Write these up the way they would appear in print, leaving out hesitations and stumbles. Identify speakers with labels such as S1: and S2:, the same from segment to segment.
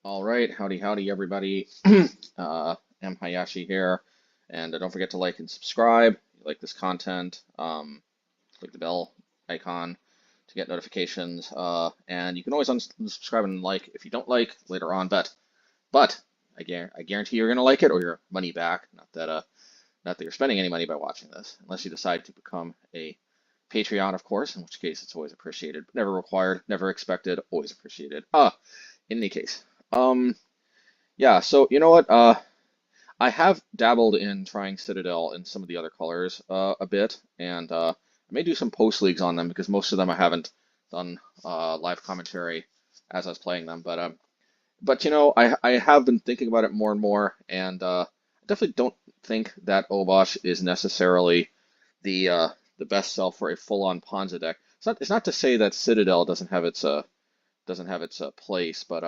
S1: All right, howdy, everybody. MHayashi here, and don't forget to like and subscribe. If you like this content, click the bell icon to get notifications. And you can always unsubscribe and like if you don't like later on. But I guarantee you're gonna like it or your money back. Not that you're spending any money by watching this, unless you decide to become a Patreon, of course, in which case it's always appreciated, but never required, never expected, always appreciated. In any case. Um, yeah, so you know what? I have dabbled in trying Citadel in some of the other colors a bit, and I may do some post leagues on them because most of them I haven't done live commentary as I was playing them. But you know, I have been thinking about it more and more, and I definitely don't think that Obosh is necessarily the best sell for a full-on Ponza deck. It's not to say that Citadel doesn't have its place, but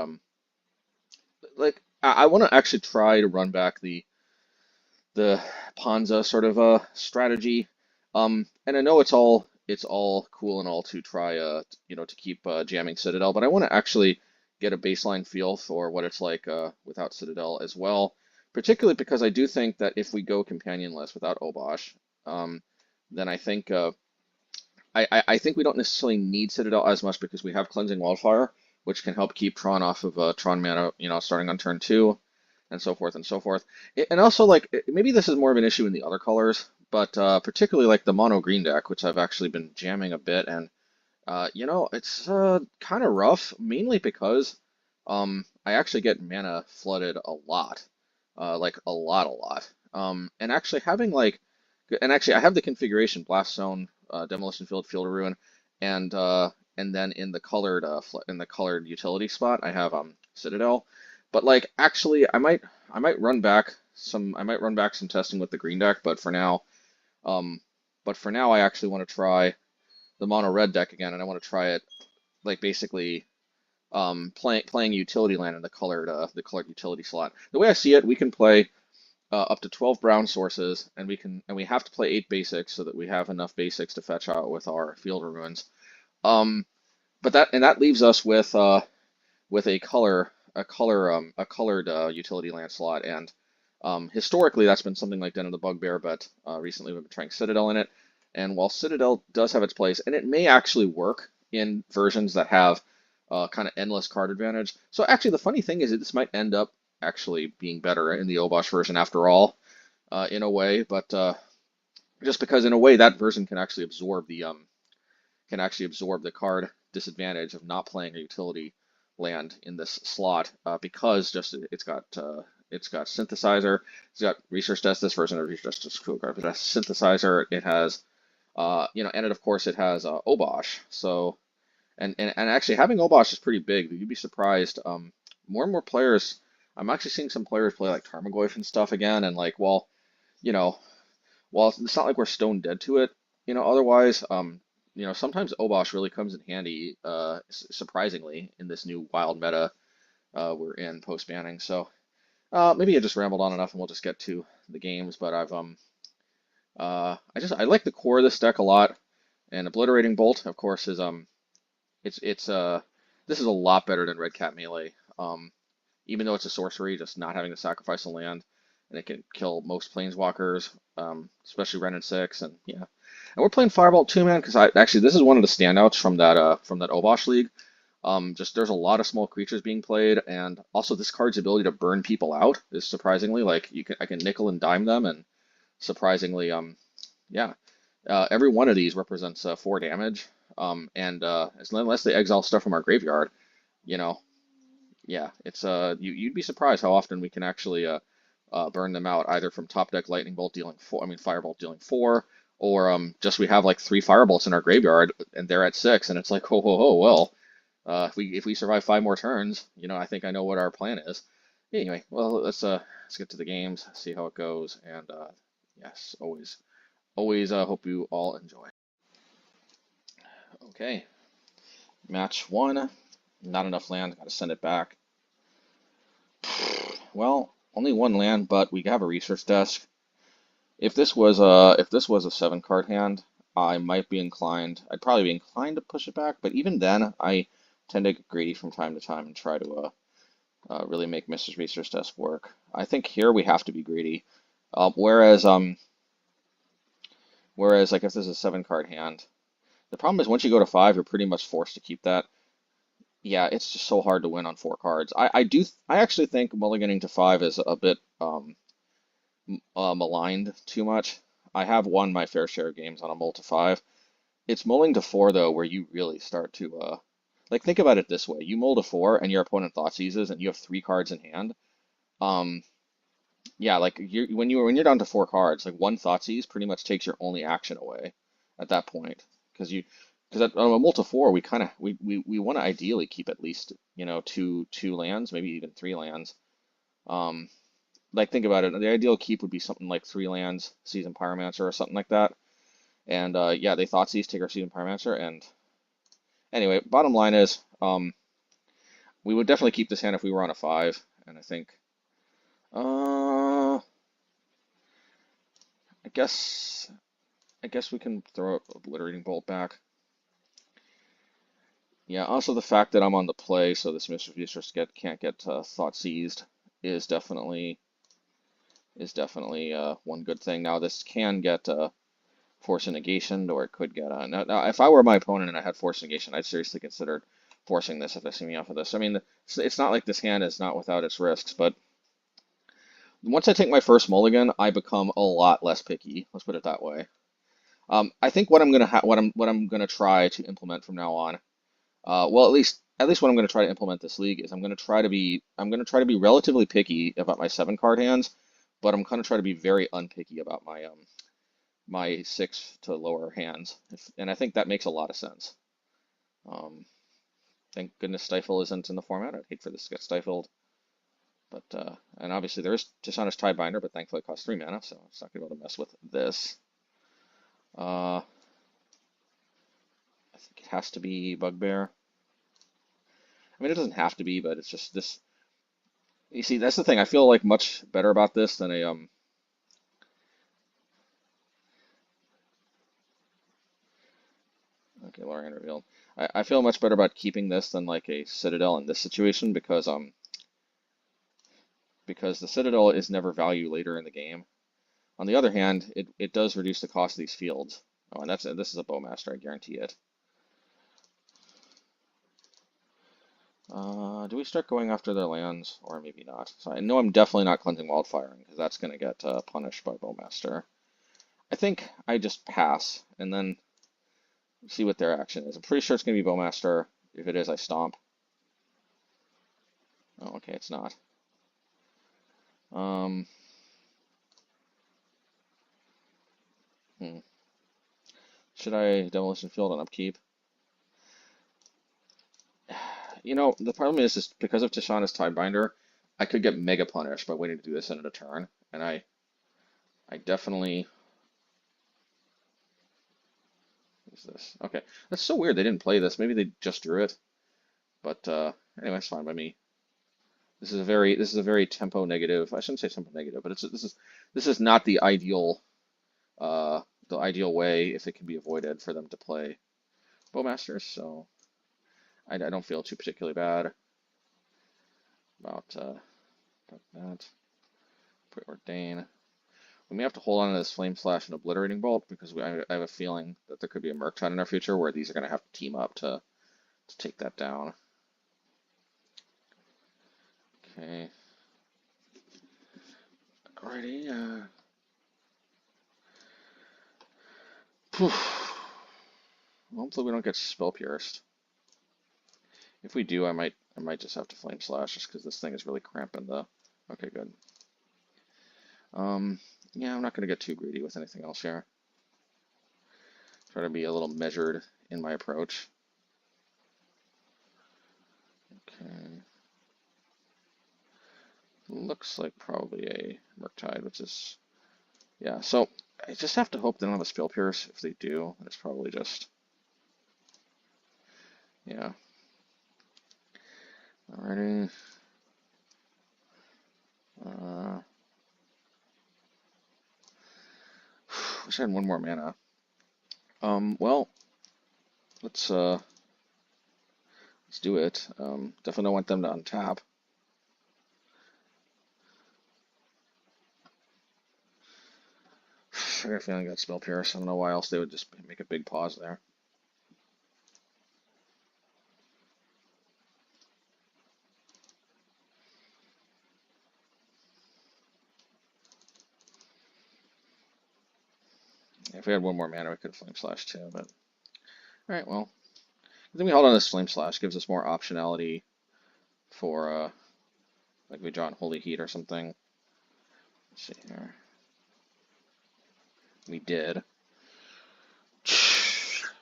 S1: like I want to actually try to run back the Ponza sort of strategy. And I know it's all cool and all to try to keep jamming Citadel, but I want to actually get a baseline feel for what it's like without Citadel as well. Particularly because I do think that if we go companionless without Obosh, um, then I think we don't necessarily need Citadel as much because we have Cleansing Wildfire, which can help keep Tron off of Tron mana, starting on turn two, and so forth and so forth. And also, like, maybe this is more of an issue in the other colors, but particularly like the mono green deck, which I've actually been jamming a bit, and it's kind of rough, mainly because I actually get mana flooded a lot, like a lot. And actually having like, and actually I have the configuration Blast Zone, Demolition Field, Field of Ruin, and then in the colored utility spot I have Citadel. But like actually I might run back some testing with the green deck, um, but for now I actually want to try the mono red deck again, and I want to try it like basically playing utility land in the colored utility slot. The way I see it, we can play up to 12 brown sources, and we have to play 8 basics so that we have enough basics to fetch out with our field ruins. Um, but that leaves us with a colored utility land slot, and historically that's been something like Den of the Bugbear, but recently we've been trying Citadel in it. And while Citadel does have its place, and it may actually work in versions that have kind of endless card advantage. So actually, the funny thing is that this might end up actually being better in the Obosh version after all, in a way. But just because in a way that version can actually absorb the card disadvantage of not playing a utility land in this slot, because just it's got synthesizer, it's got research test. This version of research test is cool card, but it has synthesizer. It has and of course it has Obosh. So and actually having Obosh is pretty big. You'd be surprised. More and more players. I'm actually seeing some players play like Tarmogoyf and stuff again, and like, you know, while it's not like we're stone dead to it, otherwise, sometimes Obosh really comes in handy, surprisingly, in this new wild meta we're in post banning. So maybe I just rambled on enough, and we'll just get to the games. But I like the core of this deck a lot, and Obliterating Bolt, of course, is this is a lot better than Red Cat Melee. Even though it's a sorcery, just not having to sacrifice a land, and it can kill most planeswalkers, especially Ren and 6, and yeah. And we're playing Firebolt too, man, because actually this is one of the standouts from that Obosh League. Just there's a lot of small creatures being played, and also this card's ability to burn people out is surprisingly, like, I can nickel and dime them, and surprisingly, yeah, every one of these represents 4 damage. And unless they exile stuff from our graveyard, you know, yeah, it's you'd be surprised how often we can actually burn them out, either from top deck Lightning Bolt dealing 4, I mean Firebolt dealing 4, or just we have like 3 Firebolts in our graveyard and they're at 6, and it's like, ho ho ho, well, if we survive 5 more turns, I think I know what our plan is. Anyway, well, let's get to the games, see how it goes, and yes, always hope you all enjoy. Okay, match 1. Not enough land, gotta send it back. Well, only 1 land, but we have a research desk. If this was a 7-card hand, I'd probably be inclined to push it back, but even then I tend to get greedy from time to time and try to really make Mr. Beaster's test work. I think here we have to be greedy. Whereas like if this is a 7 card hand, the problem is once you go to 5, you're pretty much forced to keep that. Yeah, it's just so hard to win on 4 cards. I actually think mulliganing to 5 is a bit maligned too much. I have won my fair share of games on a mull to 5. It's mulling to 4 though, where you really start to like think about it this way: you mull to 4, and your opponent thought seizes, and you have 3 cards in hand. Um, yeah, like when you're down to 4 cards, like one Thoughtseize pretty much takes your only action away at that point, because on a multi four we kind of we want to ideally keep at least two lands, maybe even 3 lands. Um, like think about it, the ideal keep would be something like 3 lands, Seasoned Pyromancer or something like that. And yeah, they Thoughtseize, take our Seasoned Pyromancer, and anyway, bottom line is we would definitely keep this hand if we were on a 5, and I think. I guess we can throw Obliterating Bolt back. Yeah, also the fact that I'm on the play, so this Mr. Beaster can't get Thought Seized is definitely one good thing. Now this can get Force of Negation, or it could get now if I were my opponent and I had Force of Negation, I'd seriously consider forcing this if they see me off of this. I mean, it's not like this hand is not without its risks, but once I take my first mulligan, I become a lot less picky. Let's put it that way. I think what I'm gonna try to implement from now on, well, at least what I'm gonna try to implement this league is I'm gonna try to be relatively picky about my 7 card hands, but I'm gonna try to be very unpicky about my 6 to lower hands, and I think that makes a lot of sense. Thank goodness Stifle isn't in the format. I'd hate for this to get stifled. But and obviously there is Dishonest Tidebinder, but thankfully it costs 3 mana, so it's not gonna be able to mess with this. I think it has to be Bugbear. I mean, it doesn't have to be, but it's just this. You see, that's the thing. I feel like much better about this than a Okay, Lorien revealed. I feel much better about keeping this than like a Citadel in this situation because the Citadel is never value later in the game. On the other hand, it does reduce the cost of these fields. Oh, and this is a Bowmaster, I guarantee it. Do we start going after their lands, or maybe not? So I know I'm definitely not Cleansing Wildfire, because that's going to get punished by Bowmaster. I think I just pass, and then see what their action is. I'm pretty sure it's going to be Bowmaster. If it is, I stomp. Oh, okay, it's not. Should I Demolition Field on upkeep? You know, the problem is because of Tishana's Tidebinder, I could get mega punished by waiting to do this in a turn, and I definitely. What is this? Okay, that's so weird. They didn't play this. Maybe they just drew it. But anyway, it's fine by me. This is a very tempo negative. I shouldn't say tempo negative, but this is not the ideal way, if it can be avoided, for them to play Bowmasters. So I don't feel too particularly bad about that. Preordain. We may have to hold on to this Flame Slash and Obliterating Bolt because I have a feeling that there could be a Murktide in our future where these are going to have to team up to take that down. Okay. Alrighty. Hopefully we don't get Spell Pierced. If we do, I might just have to Flame Slash just because this thing is really cramping the. Okay, good. Yeah, I'm not going to get too greedy with anything else here. Try to be a little measured in my approach. Okay. Looks like probably a Murktide, which is, yeah. So I just have to hope they don't have a Spell Pierce. If they do, it's probably just, yeah. Alrighty. Wish I had one more mana. Well, let's do it. Definitely don't want them to untap. I got a feeling that's Spell Pierce. I don't know why else they would just make a big pause there. If we had one more mana, we could Flame Slash too, but... Alright, well. I think we hold on this Flame Slash. Gives us more optionality for, like we draw Unholy Heat or something. Let's see here. We did.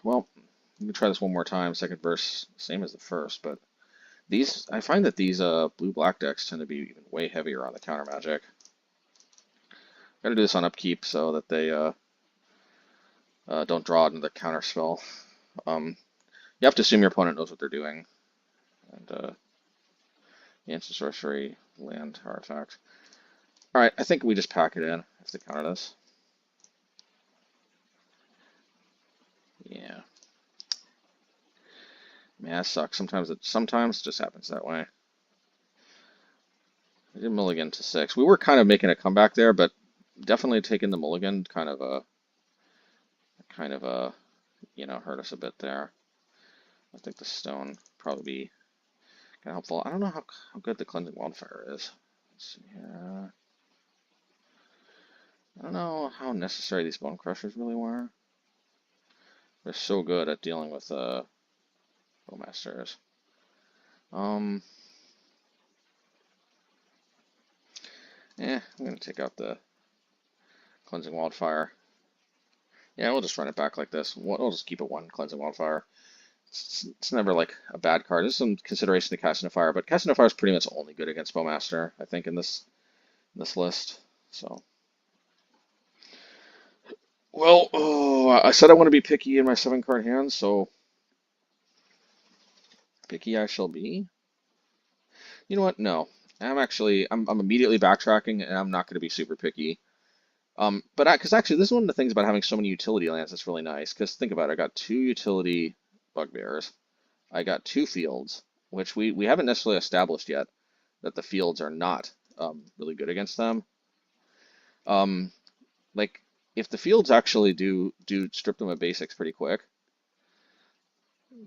S1: Well, let me try this one more time. Second verse, same as the first, but these, I find that these blue-black decks tend to be even way heavier on the counter magic. Gotta do this on upkeep so that they don't draw another counter spell. You have to assume your opponent knows what they're doing. And the instant sorcery, land, artifact. Alright, I think we just pack it in if they counter this. Yeah. Man, that sucks. Sometimes it just happens that way. We did mulligan to 6. We were kind of making a comeback there, but definitely taking the mulligan kind of you know, hurt us a bit there. I think the stone probably be kind of helpful. I don't know how good the Cleansing Wildfire is. Let's see here. I don't know how necessary these Bonecrushers really were. They're so good at dealing with Bowmasters. I'm gonna take out the Cleansing Wildfire. Yeah, we'll just run it back like this. We'll just keep it one Cleansing Wildfire. It's never like a bad card. There's some consideration to Casting Fire, but Casting Fire is pretty much only good against Bowmaster, I think, in this list. So, well, I said I want to be picky in my 7-card hand, so picky I shall be. You know what? No, I'm immediately backtracking, and I'm not going to be super picky. But because actually, this is one of the things about having so many utility lands that's really nice. Because think about it, I got 2 utility Bugbears, I got 2 fields, which we haven't necessarily established yet that the fields are not really good against them. Like if the fields actually do strip them of basics pretty quick,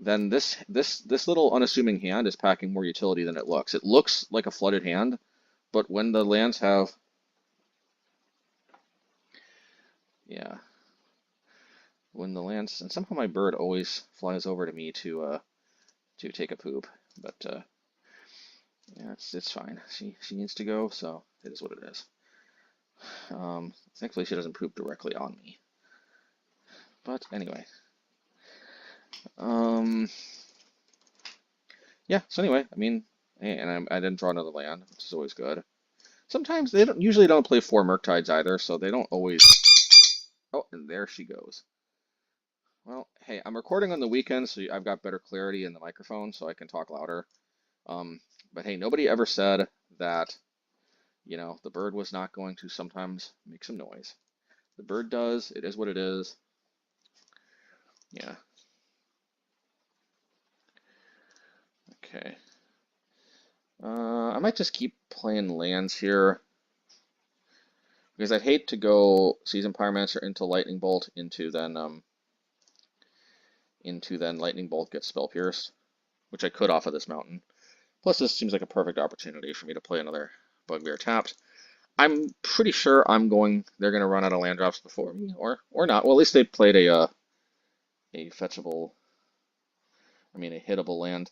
S1: then this little unassuming hand is packing more utility than it looks. It looks like a flooded hand, but when the lands have when the lands, and somehow my bird always flies over to me to take a poop, but yeah, it's fine. She needs to go, so it is what it is. Thankfully she doesn't poop directly on me. But anyway, yeah. So anyway, I mean, hey, and I didn't draw another land, which is always good. Sometimes they usually don't play 4 Murktides either, so they don't always. Oh, and there she goes. Well, hey, I'm recording on the weekend, so I've got better clarity in the microphone, so I can talk louder. But hey, nobody ever said that, you know, the bird was not going to sometimes make some noise. The bird does. It is what it is. Yeah. Okay. I might just keep playing lands here because I'd hate to go Seasoned Pyromancer into Lightning Bolt into then Lightning Bolt gets Spell Pierced, which I could off of this mountain. Plus, this seems like a perfect opportunity for me to play another Bugbear tapped. I'm pretty sure they're gonna run out of land drops before me, or not. Well, at least they played a fetchable, a hittable land.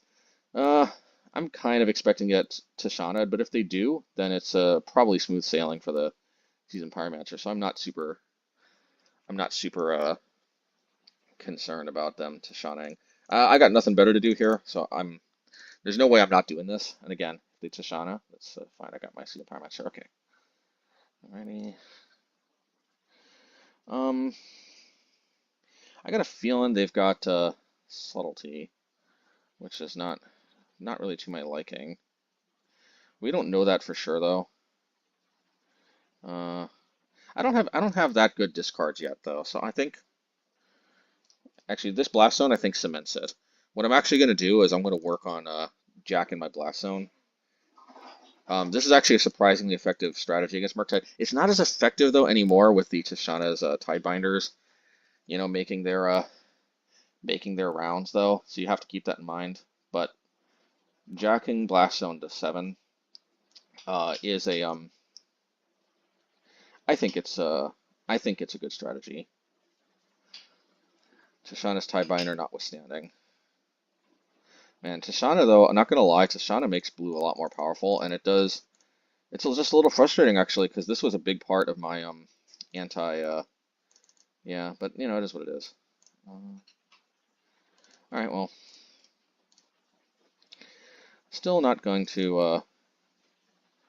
S1: I'm kind of expecting it to Tishana, but if they do, then it's probably smooth sailing for the Seasoned Pyromancer. So I'm not super concerned about them Tishanaing. I got nothing better to do here, so there's no way I'm not doing this. And again, if they Tishana, that's fine. I got my Seasoned Pyromancer. Okay. Alrighty. I got a feeling they've got subtlety, which is not really to my liking. We don't know that for sure though. I don't have that good discards yet though, so I think actually this Blast Zone I think cements it. What I'm actually gonna do is I'm gonna work on jacking my Blast Zone. This is actually a surprisingly effective strategy against Murktide. It's not as effective though anymore with the Tishana's Tidebinders, making their rounds though, so you have to keep that in mind. But jacking Blast Zone to 7 is a I think it's a good strategy. Tishana's Tidebinder notwithstanding. Man, Tishana though, I'm not gonna lie, Tishana makes blue a lot more powerful, and it's just a little frustrating actually, because this was a big part of my anti yeah, but it is what it is. All right, well, still not going to.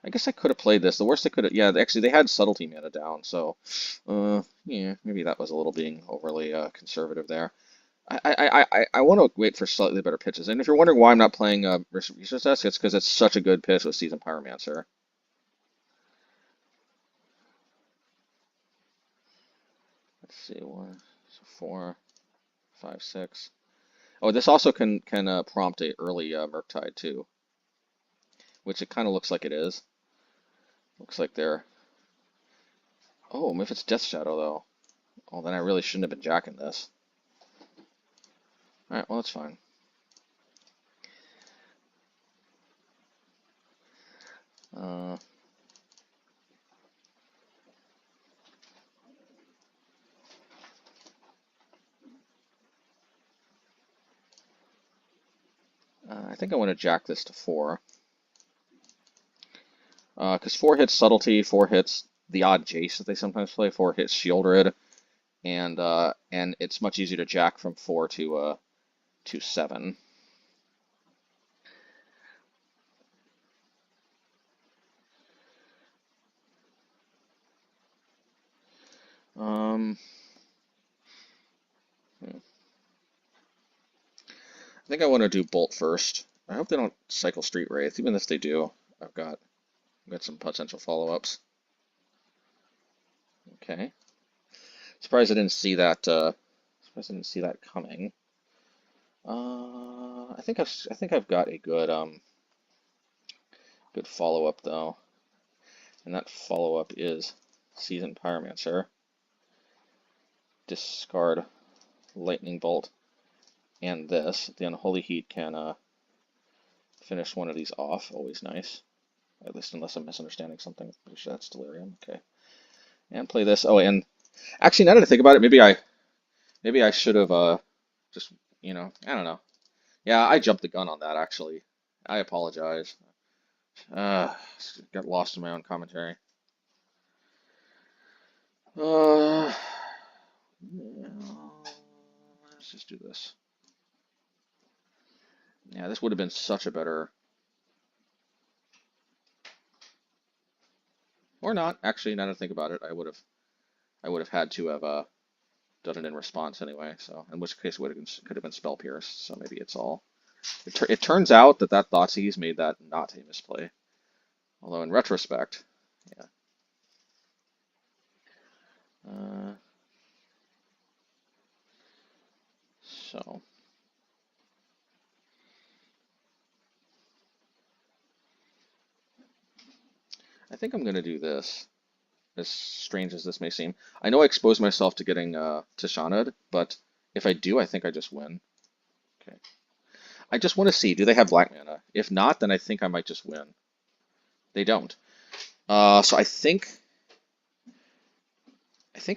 S1: I guess I could have played this. The worst I could have, yeah, actually they had subtlety mana down, so yeah, maybe that was a little being overly conservative there. I want to wait for slightly better pitches. And if you're wondering why I'm not playing Research Desk, it's because it's such a good pitch with Seasoned Pyromancer. Let's see, 4, 5, 6. Oh, this also can prompt a early Murktide too, which it kind of looks like it is. Looks like they're. Oh, if it's Death Shadow though, oh then I really shouldn't have been jacking this. All right, well that's fine. I think I want to jack this to 4. Because 4 hits Subtlety, 4 hits the odd Jace that they sometimes play, 4 hits Shieldred, and it's much easier to jack from 4 to 7. I think I want to do Bolt first. I hope they don't cycle Street Wraith. Even if they do, I've got some potential follow-ups. Okay. Surprised I didn't see that. Surprised I didn't see that coming. I think I've got a good follow-up though, and that follow-up is Seasoned Pyromancer. Discard Lightning Bolt, and this. The Unholy Heat can finish one of these off. Always nice. At least unless I'm misunderstanding something. Pretty sure that's Delirium. Okay. And play this. Oh, and actually, now that I think about it, maybe I should have just I don't know. Yeah, I jumped the gun on that actually. I apologize. Got lost in my own commentary. Yeah, let's just do this. Yeah, this would have been such a better, or not. Actually, now that I think about it, I would have had to have done it in response anyway. So, in which case, could have been Spell Pierce. So maybe it's all. It turns out that Thoughtseize made that not a misplay. Although in retrospect, yeah. So. I think I'm going to do this, as strange as this may seem. I know I exposed myself to getting Tishana'd, but if I do, I think I just win. Okay. I just want to see, do they have black mana? If not, then I think I might just win. They don't. So I think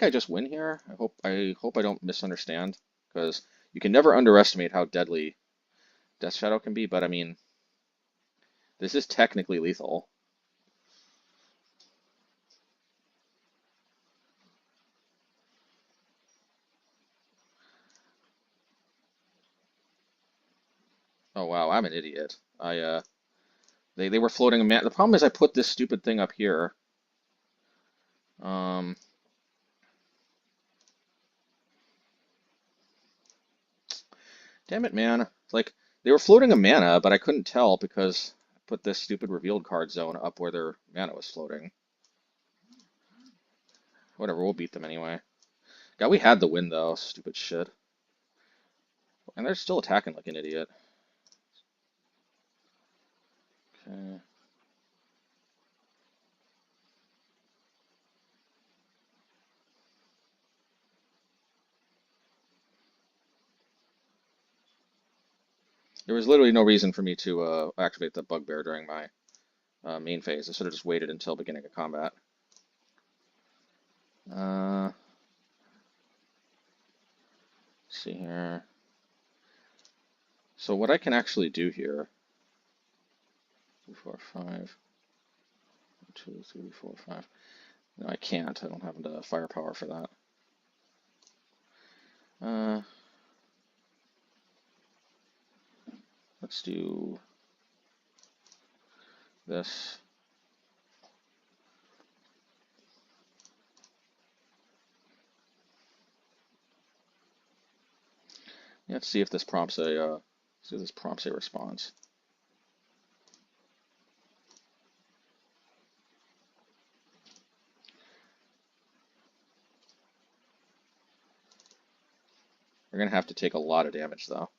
S1: I just win here. I hope I don't misunderstand, because you can never underestimate how deadly Death Shadow can be, but I mean, this is technically lethal. Oh wow, I'm an idiot. They were floating a mana. The problem is I put this stupid thing up here. Um, Damn it, man. Like, they were floating a mana, but I couldn't tell because I put this stupid revealed card zone up where their mana was floating. Whatever, we'll beat them anyway. God, we had the win though. Stupid shit. And they're still attacking like an idiot. Okay. There was literally no reason for me to activate the Bugbear during my main phase. I should have just waited until beginning of combat. Let's see here. So what I can actually do here, 2, 4, 5, 2, 3, 4, 5. No, I can't. I don't have the firepower for that. Let's do this. Let's see if this prompts a response. We're gonna have to take a lot of damage though.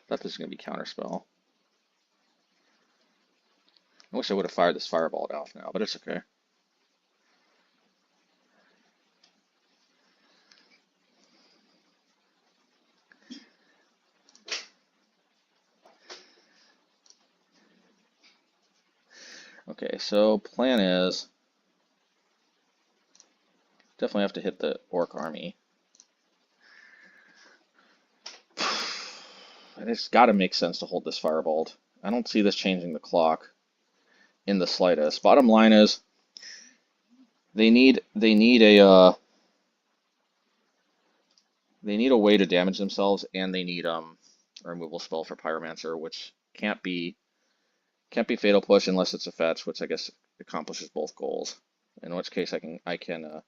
S1: Thought this was gonna be counterspell. I wish I would have fired this fireball off now, but it's okay. Okay, so plan is definitely have to hit the Orc army. And it's got to make sense to hold this firebolt. I don't see this changing the clock in the slightest. Bottom line is they need a way to damage themselves, and they need a removal spell for Pyromancer, which can't be Fatal Push unless it's a fetch, which I guess accomplishes both goals. In which case I can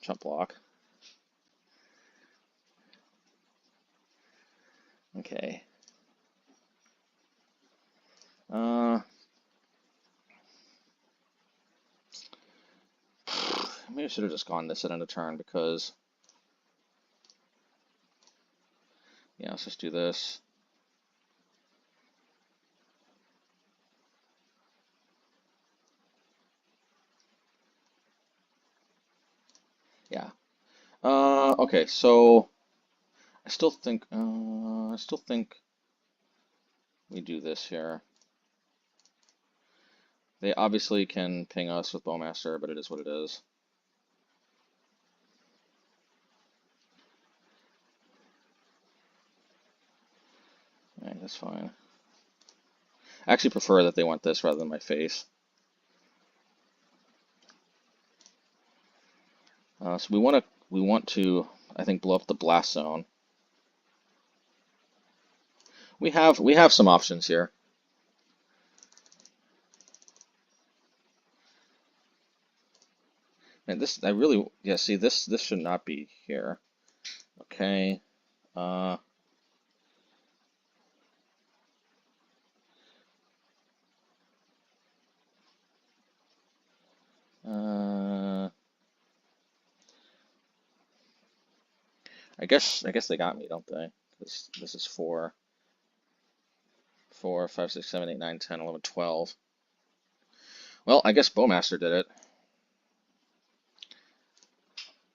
S1: jump block. Okay. Maybe I should have just gone this at end of turn because, yeah, let's just do this. Yeah. Okay, so I still think we do this here. They obviously can ping us with Bowmaster, but it is what it is. Alright, that's fine. I actually prefer that they want this rather than my face. So we want to, I think, blow up the blast zone. We have some options here. And this, yeah, see, this should not be here. Okay. I guess they got me, don't they? This is 4, 5, 6, 7, 8, 9, 10, 11, 12. Well, I guess Bowmaster did it.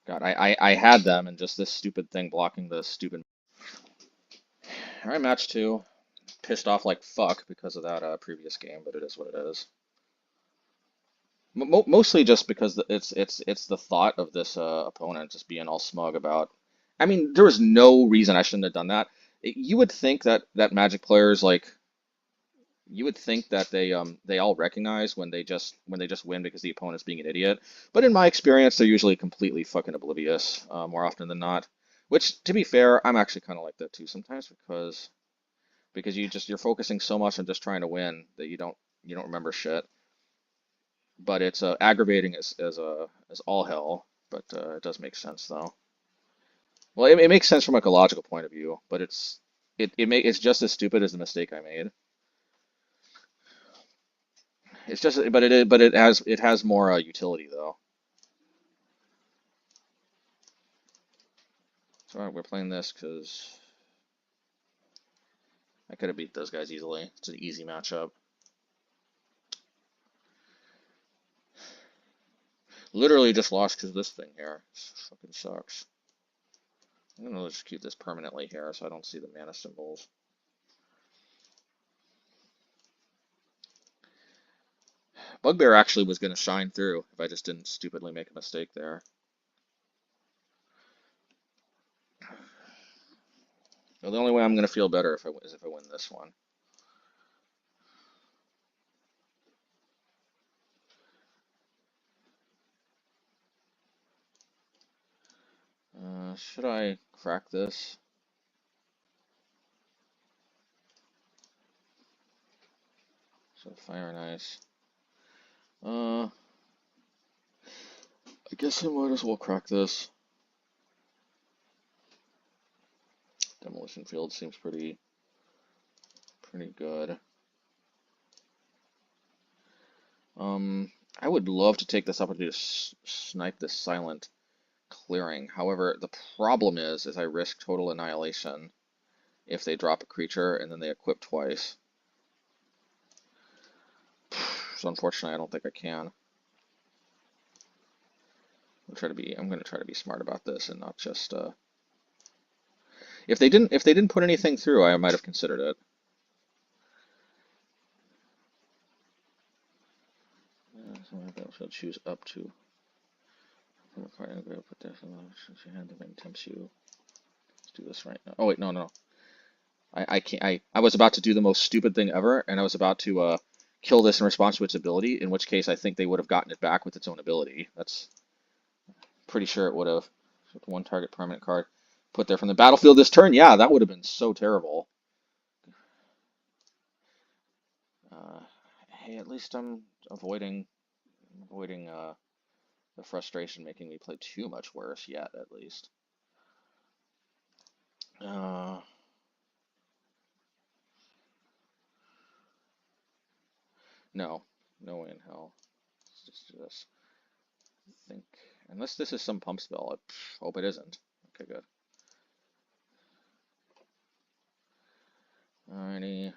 S1: God, I had them, and just this stupid thing blocking the stupid. Alright, match 2. Pissed off like fuck because of that previous game, but it is what it is. Mostly just because it's the thought of this opponent just being all smug about. I mean, there was no reason I shouldn't have done that. You would think that Magic players you would think that they all recognize when they just win because the opponent's being an idiot. But in my experience, they're usually completely fucking oblivious more often than not. Which, to be fair, I'm actually kind of like that too sometimes because you're focusing so much on just trying to win that you don't remember shit. But it's aggravating as all hell. But it does make sense though. Well, it makes sense from like a logical point of view, but it's just as stupid as the mistake I made. It's just, but it has more utility though. So all right, we're playing this because I could have beat those guys easily. It's an easy matchup. Literally just lost because of this thing here. This fucking sucks. I'm gonna just keep this permanently here so I don't see the mana symbols. Bugbear actually was gonna shine through if I just didn't stupidly make a mistake there. Well, the only way I'm gonna feel better is if I win this one. Should I crack this? So fire and ice. I guess I might as well crack this. Demolition Field seems pretty good. I would love to take this opportunity to snipe this silent clearing. However, the problem is I risk total annihilation if they drop a creature and then they equip twice. So unfortunately, I don't think I can. I'm going to try to be smart about this and not just. If they didn't put anything through, I might have considered it. So I'll choose up to. Put this since you had the thing tempts you. Let's do this right now. Oh wait, no. I can't. I was about to do the most stupid thing ever, and I was about to kill this in response to its ability. In which case, I think they would have gotten it back with its own ability. That's pretty sure it would have. One target permanent card put there from the battlefield this turn. Yeah, that would have been so terrible. Hey, at least I'm avoiding the frustration making me play too much worse yet, at least. No way in hell. Let's just do this. Think, unless this is some pump spell. I hope it isn't. Okay, good. Alrighty.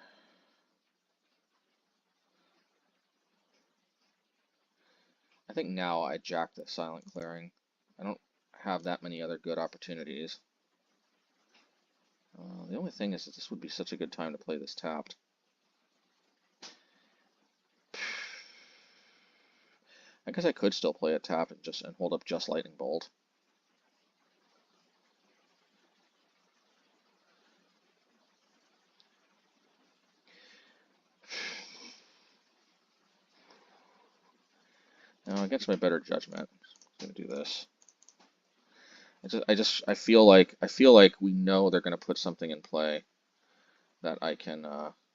S1: I think now I jack the silent clearing. I don't have that many other good opportunities. The only thing is that this would be such a good time to play this tapped. I guess I could still play it tapped and hold up just Lightning Bolt. Now, against my better judgment, I'm gonna do this. I feel like we know they're gonna put something in play that I can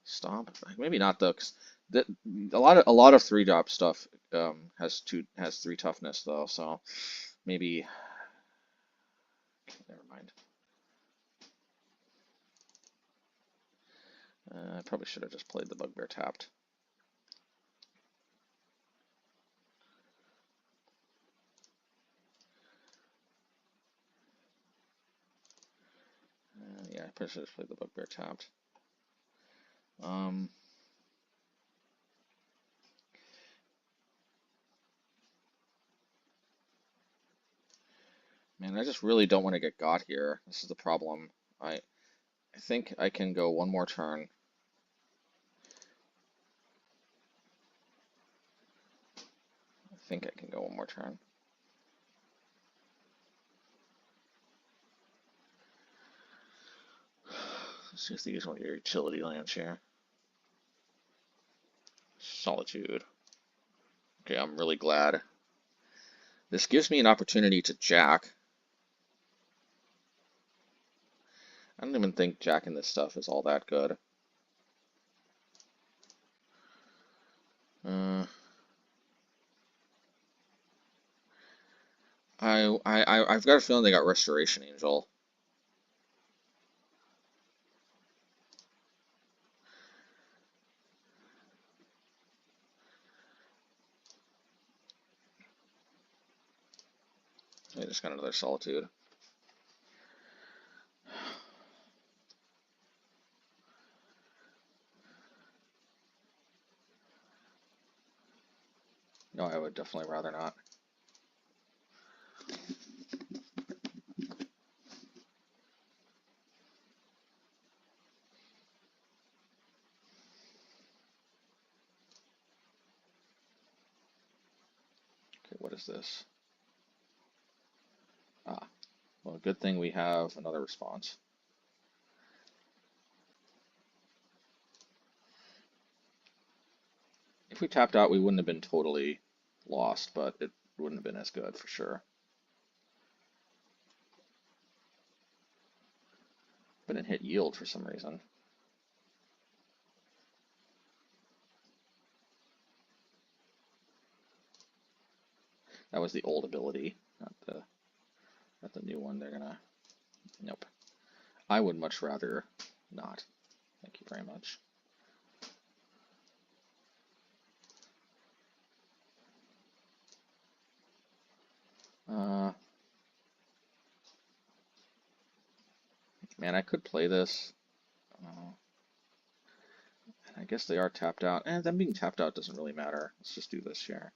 S1: stomp. Maybe not though, because a lot of 3-drop stuff has 3 toughness though, so maybe never mind. I probably should have just played the Bugbear tapped. Yeah, I probably should have played the Bugbear tapped. Man, I just really don't want to get got here. This is the problem. I think I can go one more turn. I think I can go one more turn. Let's just use one of your utility lands here. Solitude. Okay, I'm really glad. This gives me an opportunity to jack. I don't even think jacking this stuff is all that good. I've got a feeling they got Restoration Angel. They just got another Solitude. No, I would definitely rather not. Okay, what is this? Ah, well, good thing we have another response. If we tapped out, we wouldn't have been totally lost, but it wouldn't have been as good for sure. But it hit yield for some reason. That was the old ability, not the new one. They're gonna. Nope. I would much rather not. Thank you very much. Man, I could play this. I guess they are tapped out. And them being tapped out doesn't really matter. Let's just do this here.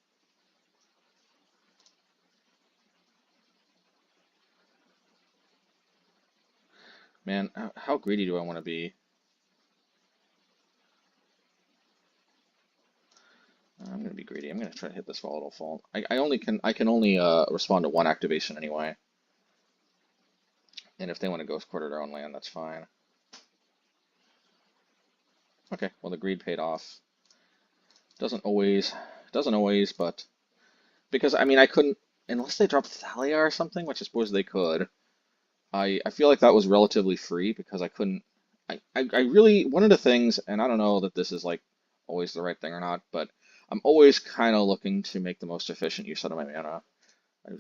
S1: Man, how greedy do I want to be? I'm gonna be greedy. I'm gonna try to hit this Volatile Fault. I can only respond to one activation anyway. And if they want to Ghost Quarter their own land, that's fine. Okay, well the greed paid off. Doesn't always, but because I mean I couldn't unless they dropped Thalia or something, which I suppose they could. I feel like that was relatively free because I couldn't. I really one of the things, and I don't know that this is like always the right thing or not, but I'm always kind of looking to make the most efficient use out of my mana.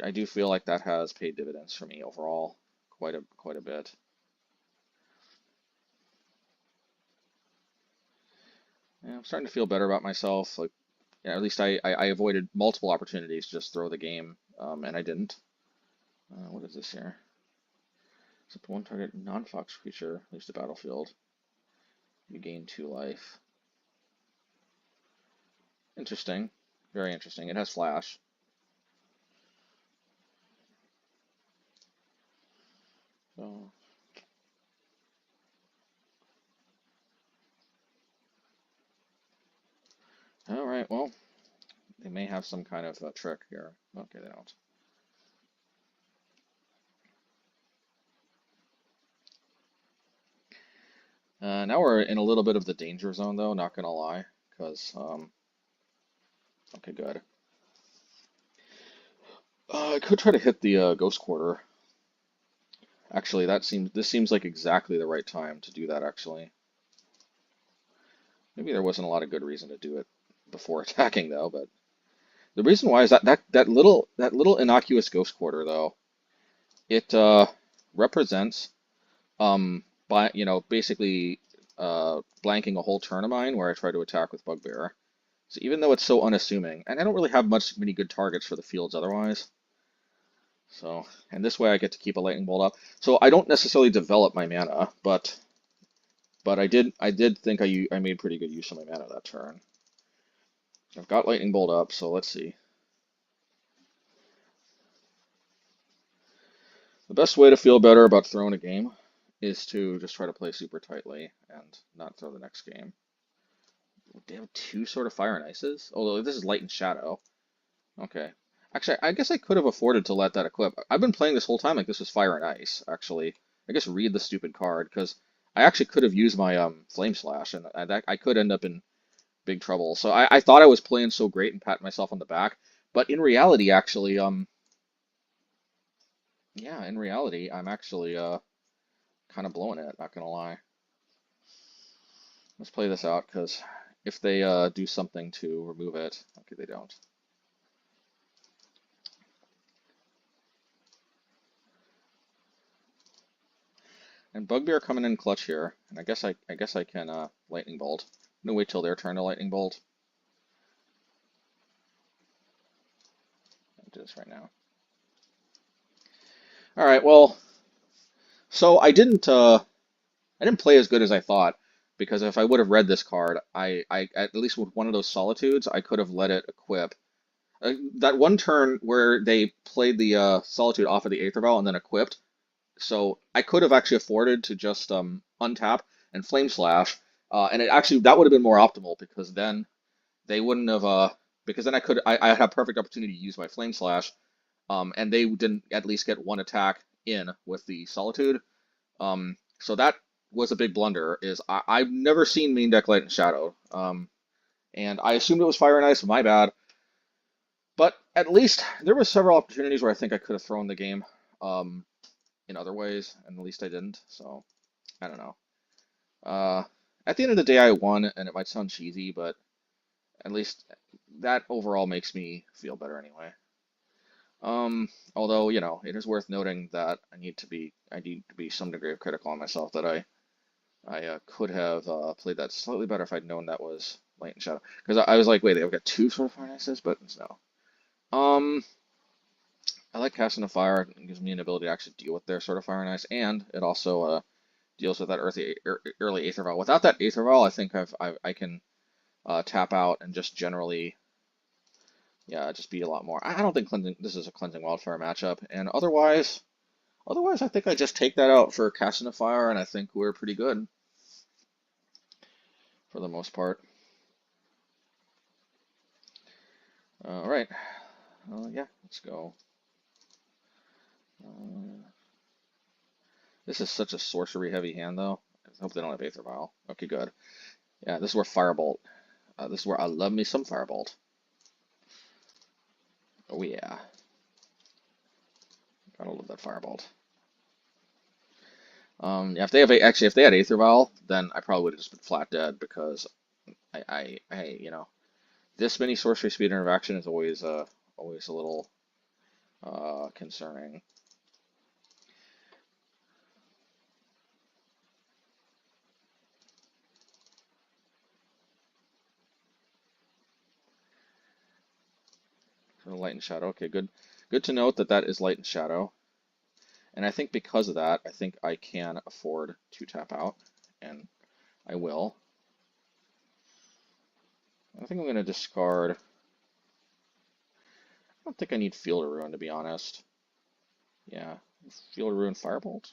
S1: I do feel like that has paid dividends for me overall quite a bit. Yeah, I'm starting to feel better about myself. Like, yeah, at least I avoided multiple opportunities to just throw the game, and I didn't. What is this here? It's a one target non-fox creature leaves the battlefield. You gain 2 life. Interesting. Very interesting. It has flash. So, all right, well, they may have some kind of trick here. Okay, they don't. Now we're in a little bit of the danger zone, though, not gonna lie, because, okay, good. I could try to hit the Ghost Quarter. Actually, this seems like exactly the right time to do that, actually. Maybe there wasn't a lot of good reason to do it before attacking, though, but the reason why is that little innocuous Ghost Quarter, though, it represents by basically blanking a whole turn of mine where I try to attack with Bugbear. So even though it's so unassuming, and I don't really have many good targets for the fields otherwise. So, and this way I get to keep a Lightning Bolt up. So I don't necessarily develop my mana, but I did think I made pretty good use of my mana that turn. I've got Lightning Bolt up, so let's see. The best way to feel better about throwing a game is to just try to play super tightly and not throw the next game. They have 2 sort of Fire and Ices? Although this is Light and Shadow. Okay. Actually, I guess I could have afforded to let that equip. I've been playing this whole time like this was Fire and Ice, actually. I guess read the stupid card, because I actually could have used my Flame Slash, and I could end up in big trouble. So I thought I was playing so great and patting myself on the back, but in reality, actually, yeah, in reality, I'm actually kind of blowing it, not gonna lie. Let's play this out, because if they do something to remove it, okay, they don't. And Bugbear coming in clutch here, and I guess I can Lightning Bolt. I'm gonna wait till their turn to Lightning Bolt. I'll do this right now. All right, well, so I didn't play as good as I thought, because if I would have read this card, I at least with one of those Solitudes, I could have let it equip That one turn where they played the Solitude off of the Aether Vial and then equipped, so I could have actually afforded to just untap and Flame Slash, and it actually that would have been more optimal because then they wouldn't have because then I had perfect opportunity to use my Flame Slash, and they didn't at least get one attack in with the Solitude. So that was a big blunder. I've never seen main deck Light and Shadow, and I assumed it was Fire and Ice. My bad. But at least there were several opportunities where I think I could have thrown the game in other ways, and at least I didn't. So I don't know. Uh, at the end of the day, I won, and it might sound cheesy, but at least that overall makes me feel better anyway. Although, it is worth noting that I need to be some degree of critical on myself that I could have played that slightly better if I'd known that was Light and Shadow. Because I was like, wait, they've got two sort of fire nices, but no. I like casting a fire. It gives me an ability to actually deal with their sort of fire and ice, and it also deals with that early Aether Vial. Without that Aether Vial, I think I can tap out and just generally, yeah, just be a lot more. I don't think this is a Cleansing Wildfire matchup, and otherwise I think I just take that out for casting a fire, and I think we're pretty good for the most part. All right, yeah, let's go. This is such a sorcery heavy hand though. I hope they don't have Aether Vial. Okay, good. Yeah, this is where Firebolt. This is where I love me some Firebolt. Oh yeah. Gotta love that Firebolt. Yeah, if they had Aether Vial, then I probably would have just been flat dead because this many sorcery speed interaction is always a little concerning. For Light and Shadow, okay, good to note that that is Light and Shadow. And I think because of that, I think I can afford to tap out, and I will. I think I'm going to discard. I don't think I need Field of Ruin, to be honest. Yeah, Field of Ruin, Firebolt.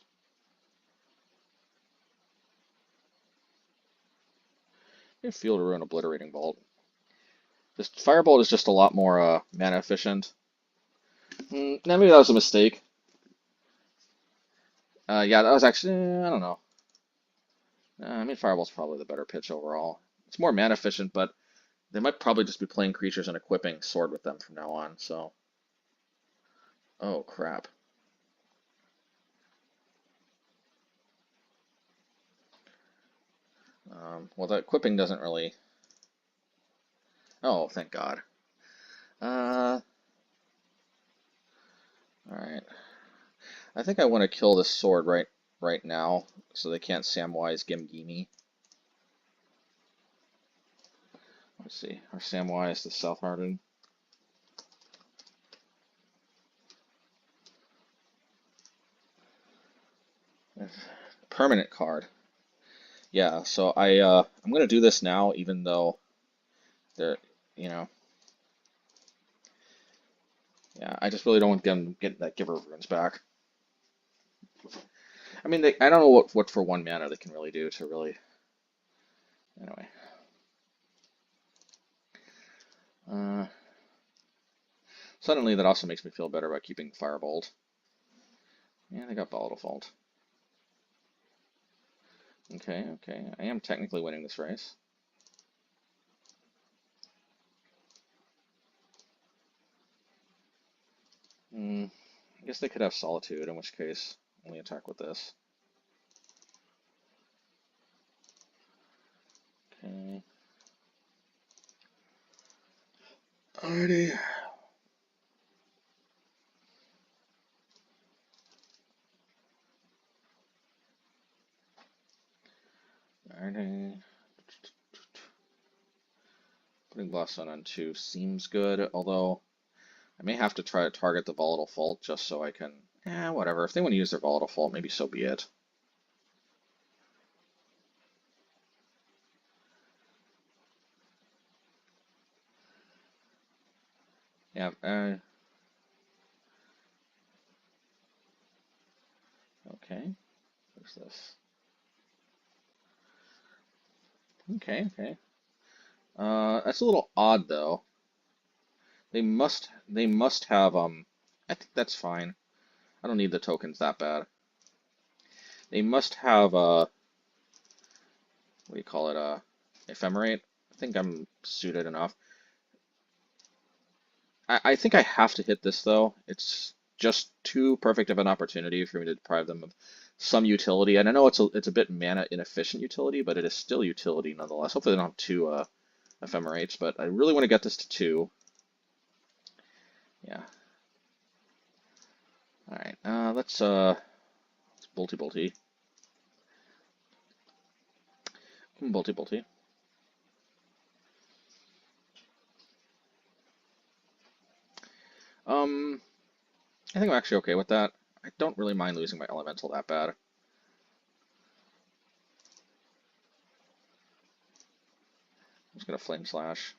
S1: Maybe Field of Ruin, Obliterating Bolt. This Firebolt is just a lot more mana efficient. Maybe that was a mistake. Yeah, that was actually, I don't know. I mean, Firebolt's probably the better pitch overall. It's more mana efficient, but they might probably just be playing creatures and equipping Sword with them from now on, so. Oh, crap. Well, the equipping doesn't really. Oh, thank God. Alright. I think I want to kill this sword right now, so they can't Samwise Gimgimi. Let's see. Or Samwise the South-Harden. Permanent card. Yeah, so I'm gonna do this now, even though they're, yeah, I just really don't want them getting that Giver of Runes back. I mean, I don't know what for 1 mana they can really do to really. Anyway. Suddenly, that also makes me feel better about keeping Firebolt. Yeah, they got Volatile Fault. Okay, okay. I am technically winning this race. I guess they could have Solitude, in which case, only attack with this. Okay. Alrighty. Alrighty. Putting Blast on 2 seems good, although I may have to try to target the Volatile Fault just so I can. Whatever. If they want to use their Volatile Fault, maybe so be it. Yeah. Okay. What's this? Okay. Okay. That's a little odd though. They must have I think that's fine. I don't need the tokens that bad. They must have what do you call it? Ephemerate. I think I'm suited enough. I think I have to hit this though. It's just too perfect of an opportunity for me to deprive them of some utility. And I know it's a bit mana inefficient utility, but it is still utility nonetheless. Hopefully they don't have two ephemerates, but I really want to get this to two. Yeah. All right. Let's bolty bolty. Bolty bolty. I think I'm actually okay with that. I don't really mind losing my elemental that bad. I'm just gonna flame slash.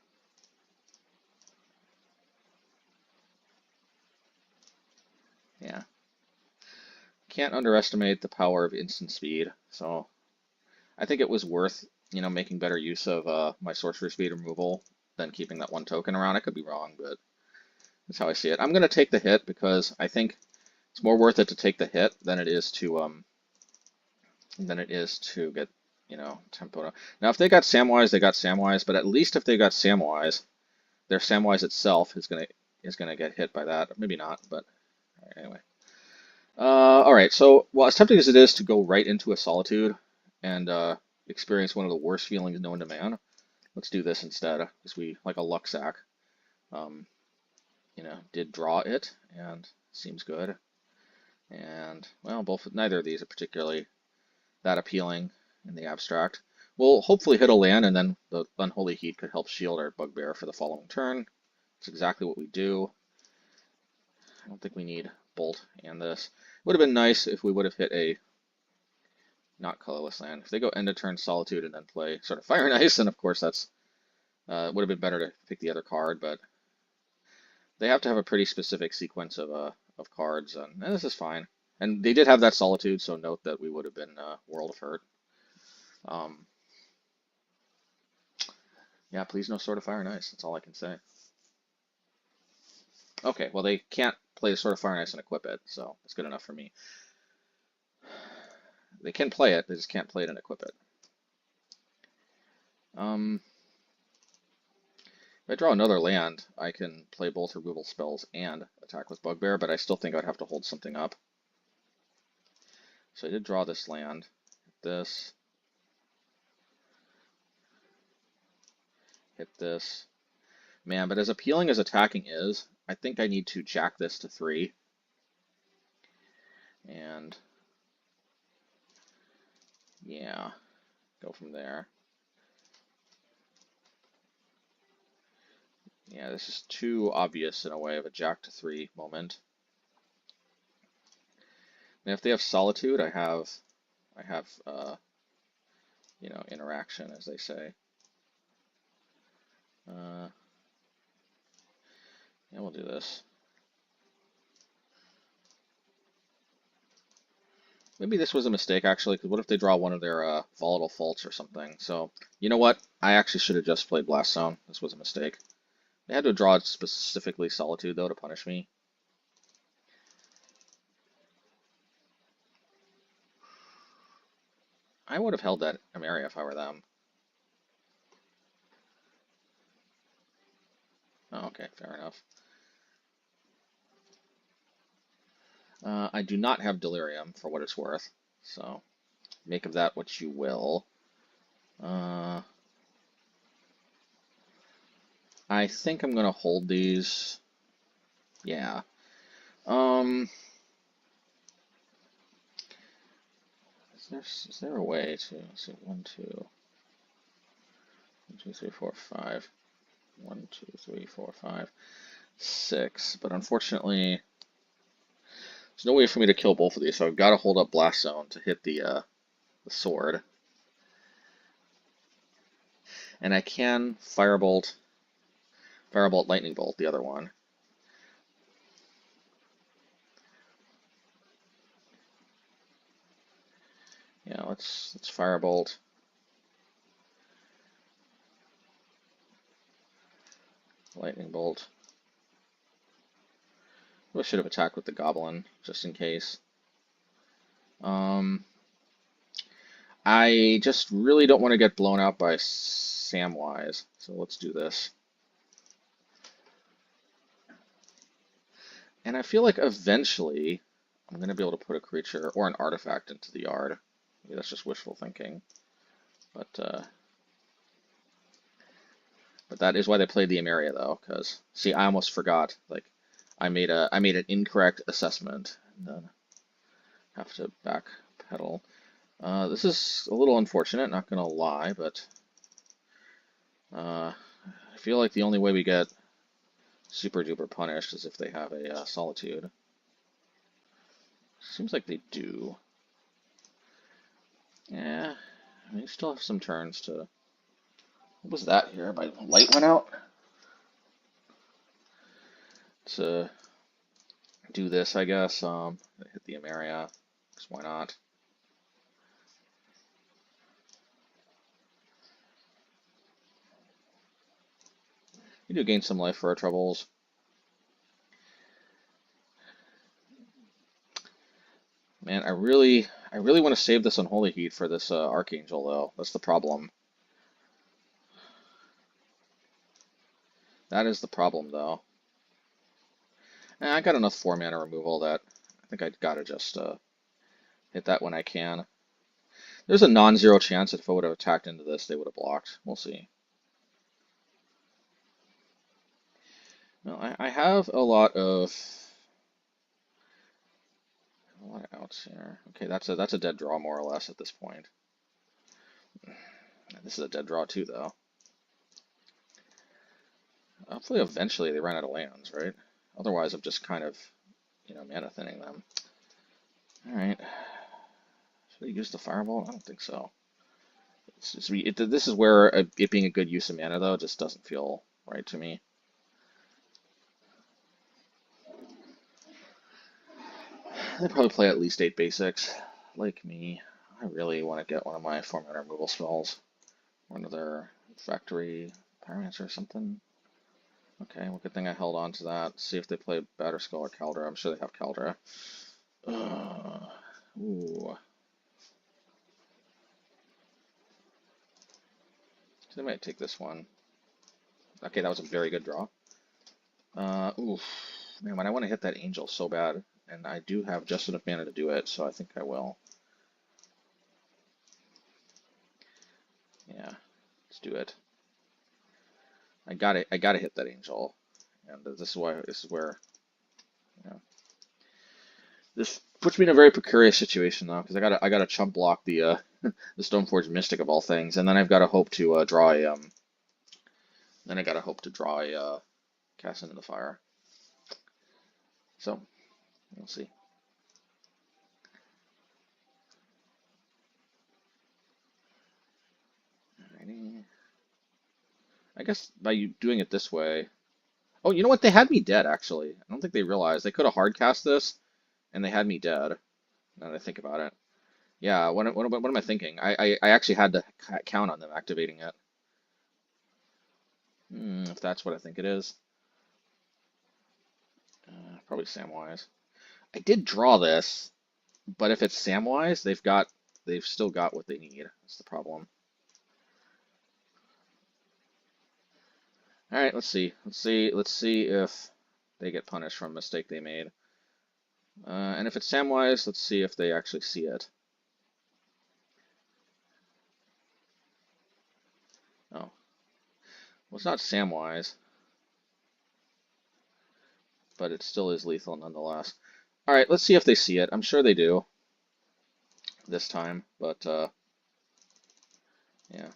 S1: Yeah. Can't underestimate the power of instant speed. So I think it was worth, making better use of my sorcery speed removal than keeping that one token around. I could be wrong, but that's how I see it. I'm gonna take the hit because I think it's more worth it to take the hit than it is to get, tempo. Now, if they got Samwise, they got Samwise, but at least if they got Samwise, their Samwise itself is gonna get hit by that. Maybe not, but anyway. All right. So, well, as tempting as it is to go right into a Solitude and experience one of the worst feelings known to man, let's do this instead, because we like a luck sack. Um, did draw it, and seems good. And well, neither of these are particularly that appealing in the abstract. We'll hopefully hit a land, and then the Unholy Heat could help shield our Bugbear for the following turn. It's exactly what we do. I don't think we need Bolt and this. It would have been nice if we would have hit a not colorless land. If they go end of turn Solitude and then play sort of Fire and Ice, then of course that's would have been better to pick the other card, but they have to have a pretty specific sequence of cards, and this is fine. And they did have that Solitude, so note that we would have been World of Hurt. Yeah, please no Sword of Fire and Ice. That's all I can say. Okay, well they can't play Sword of Fire and Ice and equip it, so it's good enough for me. They can play it, they just can't play it and equip it. If I draw another land, I can play both removal spells and attack with Bugbear, but I still think I'd have to hold something up. So I did draw this land. This. Hit this. Man, but as appealing as attacking is, I think I need to jack this to 3. And yeah, go from there. Yeah, this is too obvious in a way of a jack to 3 moment. And if they have Solitude, I have interaction, as they say. Yeah, we'll do this. Maybe this was a mistake, actually, because what if they draw one of their Volatile Faults or something? So, you know what? I actually should have just played Blast Zone. This was a mistake. They had to draw specifically Solitude, though, to punish me. I would have held that area if I were them. Oh, okay, fair enough. I do not have Delirium, for what it's worth, so make of that what you will. I think I'm going to hold these. Yeah. Is there a way to, let's see, 1, 2, 3, 4, 5. 1, 2, 3, 4, 5, 6. But unfortunately, there's no way for me to kill both of these, so I've got to hold up Blast Zone to hit the sword. And I can Firebolt, Lightning Bolt, the other one. Let's Firebolt. Lightning Bolt. I should have attacked with the Goblin, just in case. I just really don't want to get blown out by Samwise, so let's do this. And I feel like eventually I'm going to be able to put a creature or an artifact into the yard. Maybe that's just wishful thinking. But that is why they played the Emeria, though, because, see, I almost forgot. Like, I made an incorrect assessment, and then have to backpedal. This is a little unfortunate, not gonna lie, but I feel like the only way we get super duper punished is if they have a Solitude. Seems like they do. Yeah, I mean, still have some turns to. What was that here? My light went out. To do this, I guess. Hit the Emeria, because why not? We do gain some life for our troubles. Man, I really want to save this Unholy Heat for this Archangel, though. That's the problem. That is the problem, though. I got enough 4-mana removal that I think I gotta just hit that when I can. There's a non-zero chance that if I would have attacked into this, they would have blocked. We'll see. Well, I have a lot of outs here. Okay, that's a dead draw more or less at this point. This is a dead draw too, though. Hopefully, eventually they run out of lands, right? Otherwise, I'm just kind of, mana thinning them. All right. Should I use the Firebolt? I don't think so. This is where it being a good use of mana, though, just doesn't feel right to me. They probably play at least 8 basics, like me. I really want to get one of my 4-mana removal spells. Or another Factory Pyromancer or something. Okay, well, good thing I held on to that. See if they play Batterskull or Kaldra. I'm sure they have Kaldra. Ooh. So they might take this one. Okay, that was a very good draw. Oof. Man, when I want to hit that Angel so bad, and I do have just enough mana to do it, so I think I will. Yeah, let's do it. I gotta hit that Angel, and this is where, this puts me in a very precarious situation though, because I gotta chump block the the Stoneforge Mystic of all things, and then I've got to hope to draw a Cast into the Fire. So we'll see. Alrighty. I guess by you doing it this way. Oh, you know what? They had me dead, actually. I don't think they realized. They could have hard cast this, and they had me dead. Now that I think about it. Yeah, what am I thinking? I actually had to count on them activating it. If that's what I think it is. Probably Samwise. I did draw this, but if it's Samwise, they've still got what they need. That's the problem. All right, let's see if they get punished from a mistake they made. And if it's Samwise, let's see if they actually see it. Oh, well, it's not Samwise, but it still is lethal nonetheless. All right, let's see if they see it. I'm sure they do this time, but yeah.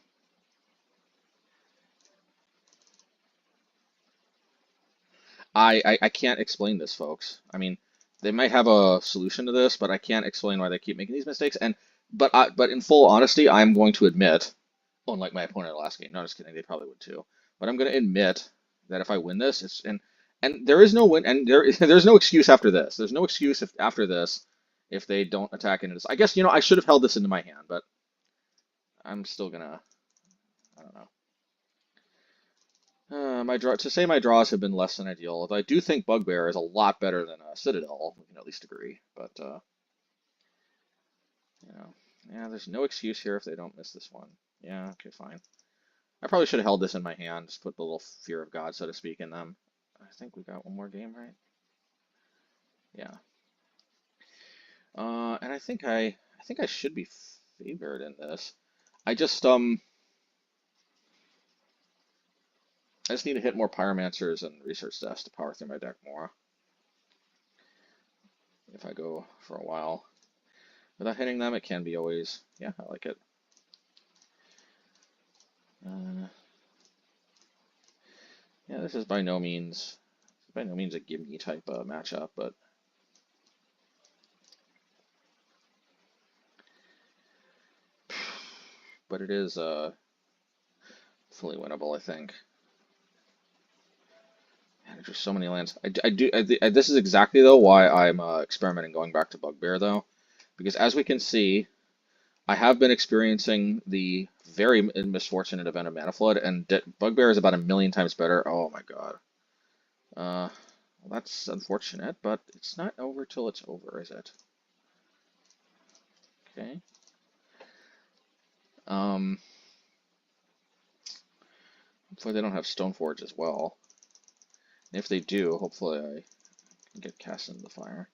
S1: I can't explain this, folks. I mean, they might have a solution to this, but I can't explain why they keep making these mistakes. But in full honesty, I'm going to admit, unlike my opponent in the last game, no, just kidding, they probably would too. But I'm going to admit that if I win this, and there is no win, and there's no excuse after this. There's no excuse after this if they don't attack into this. I guess I should have held this into my hand, but I'm still gonna, I don't know. My draws have been less than ideal. I do think Bugbear is a lot better than Citadel. We can at least agree. But you know, yeah, there's no excuse here if they don't miss this one. Yeah, okay, fine. I probably should have held this in my hand, just put the little fear of God, so to speak, in them. I think we got one more game, right? Yeah. And I think I should be favored in this. I just need to hit more Pyromancers and Research Desk to power through my deck more. If I go for a while without hitting them, it can be always, yeah, I like it. Yeah, this is by no means a gimme type matchup, but it is fully winnable, I think. Man, there's just so many lands. This is exactly though why I'm experimenting going back to Bugbear though, because as we can see, I have been experiencing the very misfortunate event of Mana Flood, and Bugbear is about a million times better. Oh my god. Well, that's unfortunate, but it's not over till it's over, is it? Okay. Hopefully they don't have Stoneforge as well. And if they do, hopefully I can get cast into the fire.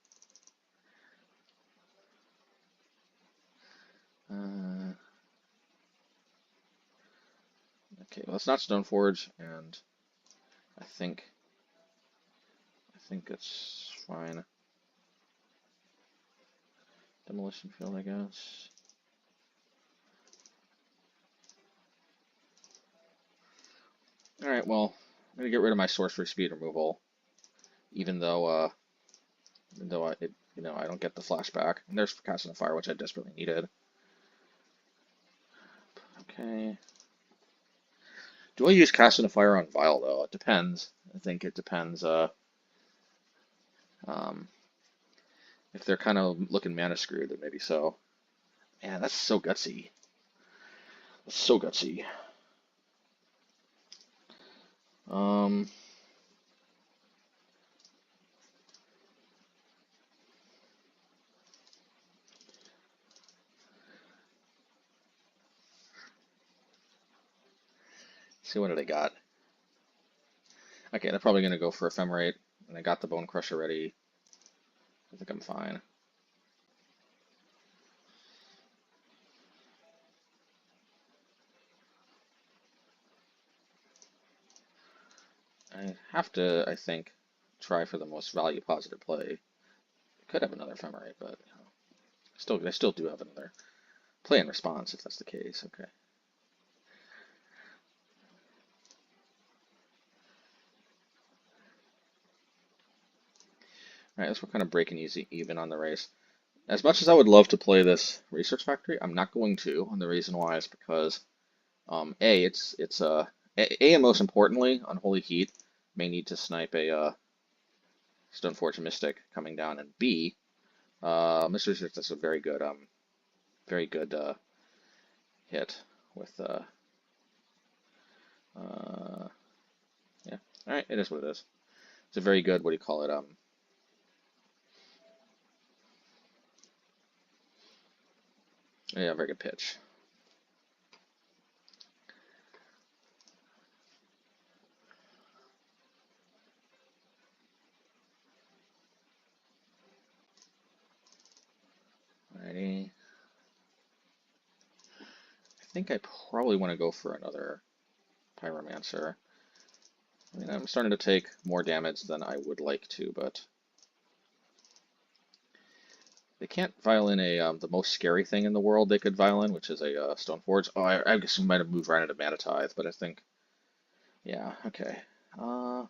S1: Okay, well it's not Stoneforge, and I think it's fine. Demolition Field, I guess. Alright, well, I'm gonna get rid of my sorcery speed removal, even though I don't get the flashback. And there's casting the fire, which I desperately needed. Okay. Do I use casting the fire on Vile though? It depends. I think it depends. If they're kind of looking mana screwed, then maybe so. Man, that's so gutsy. That's so gutsy. Alrighty. See, what did I got? Okay, they're probably gonna go for Ephemerate, and I got the Bonecrusher ready. I think I'm fine. I have to, I think, try for the most value positive play. I could have another Ephemerate, but I still do have another play in response if that's the case. Okay. Alright, let's we're kind of breaking even on the race. As much as I would love to play this Research Factory, I'm not going to, and the reason why is because and most importantly, Unholy Heat may need to snipe a Stoneforge Mystic coming down, and B, Mr. That's a very good hit with yeah. All right, it is what it is. It's a very good, what do you call it? Yeah, very good pitch. Alrighty. I think I probably want to go for another Pyromancer. I mean, I'm starting to take more damage than I would like to, but they can't violin the most scary thing in the world they could violin, which is a Stoneforge. Oh, I guess we might have moved right into Mana Tithe, but I think, yeah, okay. I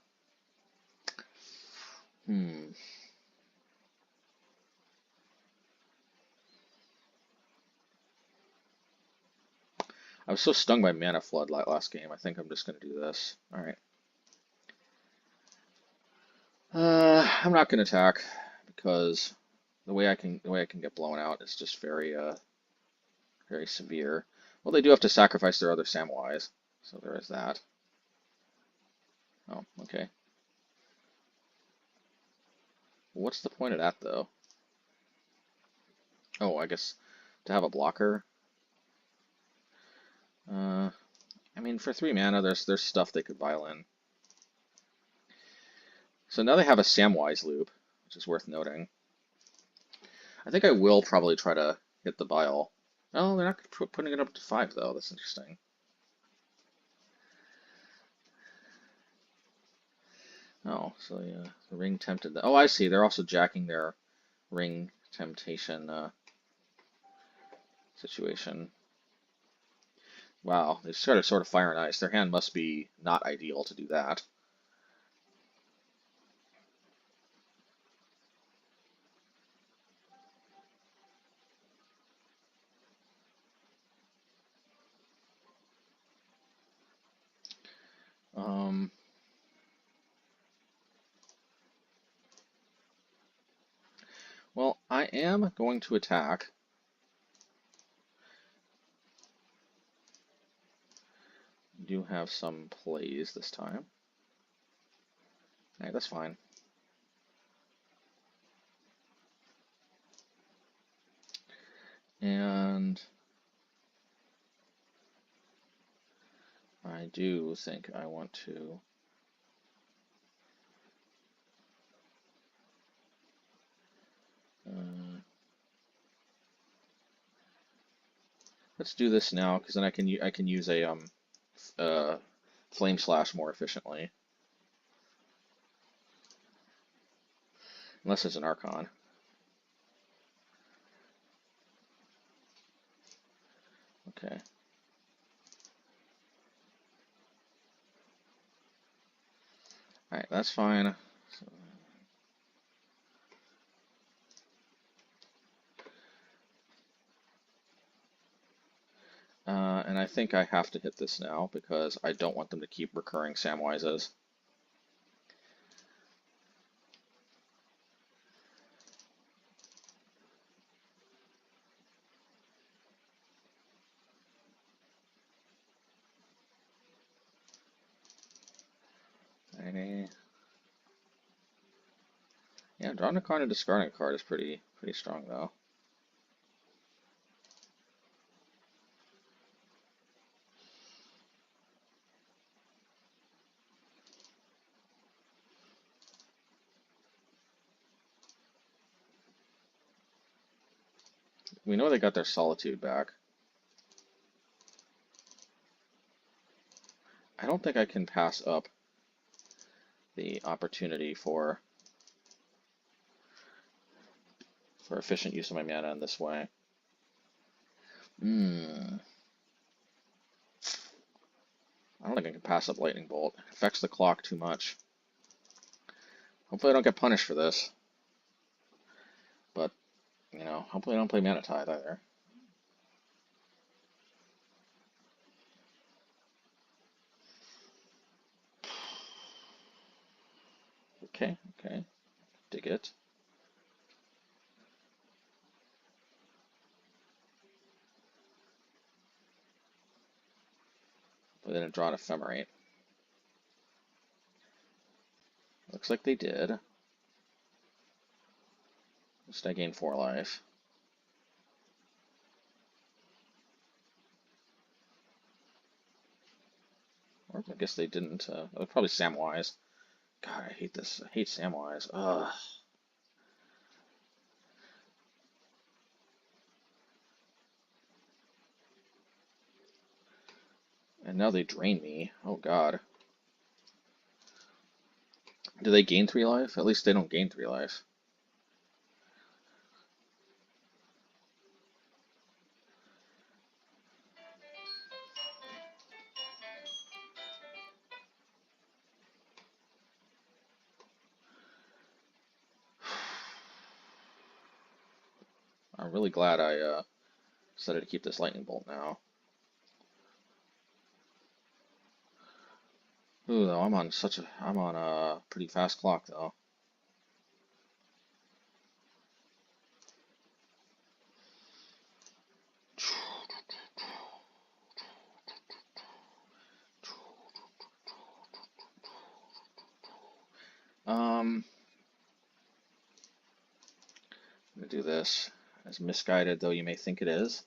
S1: was so stung by Mana Flood last game. I think I'm just gonna do this. All right. I'm not gonna attack because the way I can get blown out is just very very severe. Well, they do have to sacrifice their other Samwise, so there is that. Oh, okay. What's the point of that, though? Oh, I guess to have a blocker. I mean, for 3 mana, there's stuff they could violin. So now they have a Samwise loop, which is worth noting. I think I will probably try to hit the Bile. Oh, they're not putting it up to 5, though. That's interesting. Oh, so yeah, the Ring tempted. Oh, I see. They're also jacking their Ring temptation situation. Wow, they started sort of Fire and Ice. Their hand must be not ideal to do that. Well, I am going to attack. Do have some plays this time. Alright, that's fine. And I do think I want to let's do this now, because then I can use a Flame Slash more efficiently. Unless it's an Archon. Okay. Alright, that's fine. So, and I think I have to hit this now because I don't want them to keep recurring Samwises. Yeah, drawing a card and discarding a card is pretty strong though. We know they got their Solitude back. I don't think I can pass up the opportunity for efficient use of my mana in this way. I don't think I can pass up Lightning Bolt. It affects the clock too much. Hopefully I don't get punished for this. But, you know, hopefully I don't play Mana Tithe either. Okay, dig it. But they didn't draw an Ephemerate. Looks like they did. Just I gain 4 life. Or I guess they didn't. It was probably Samwise. God, I hate this. I hate Samwise. Ugh. And now they drain me. Oh God. Do they gain 3 life? At least they don't gain 3 life. I'm really glad I decided to keep this Lightning Bolt now. Ooh, though I'm on a pretty fast clock though. I'm gonna do this. As misguided though you may think it is.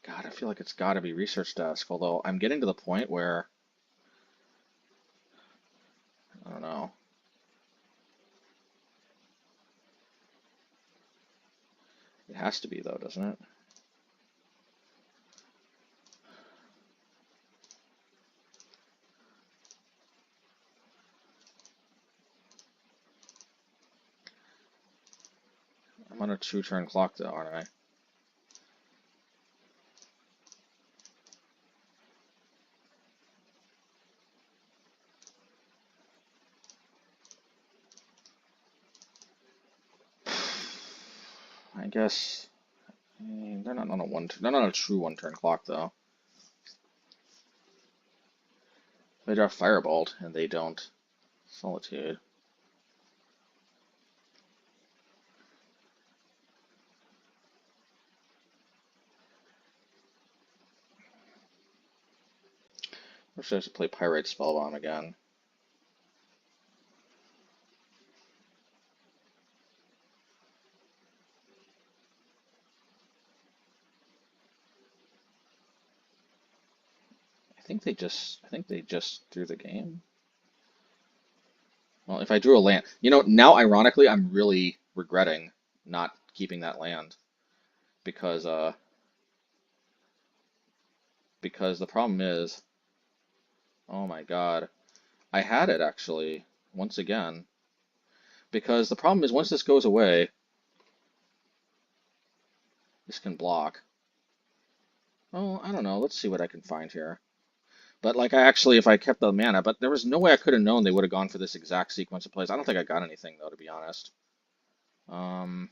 S1: God, I feel like it's got to be Research Desk, although I'm getting to the point where, I don't know. It has to be though, doesn't it? I'm on a 2-turn clock though, aren't I? I guess they're not on a they're not on a true 1-turn clock though. They draw Firebolt and they don't Solitude. Or should I just play Pyrite Spellbomb again? I think they just threw the game. Well, if I drew a land, now ironically, I'm really regretting not keeping that land because because the problem is, oh my God, I had it actually once again because the problem is once this goes away, this can block. Oh, I don't know. Let's see what I can find here. But like I actually, if I kept the mana, but there was no way I could have known they would have gone for this exact sequence of plays. I don't think I got anything though, to be honest. Um,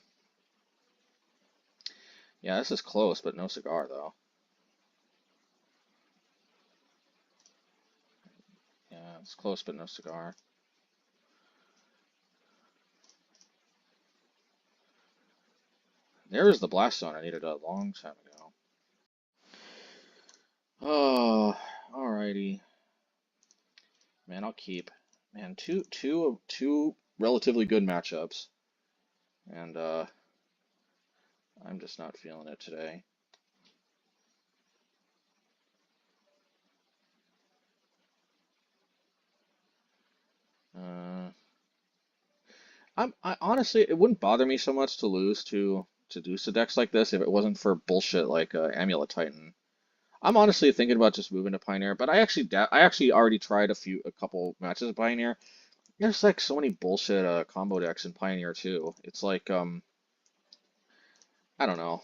S1: yeah, this is close, but no cigar though. Yeah, it's close, but no cigar. There's the blast zone I needed a long time ago. Oh, alrighty. Man, I'll keep. Man, two relatively good matchups, and I'm just not feeling it today. Uh, I honestly, it wouldn't bother me so much to lose to do decks like this if it wasn't for bullshit like Amulet Titan. I'm honestly thinking about just moving to Pioneer, but I actually already tried a couple matches of Pioneer. There's like so many bullshit combo decks in Pioneer too. It's like I don't know.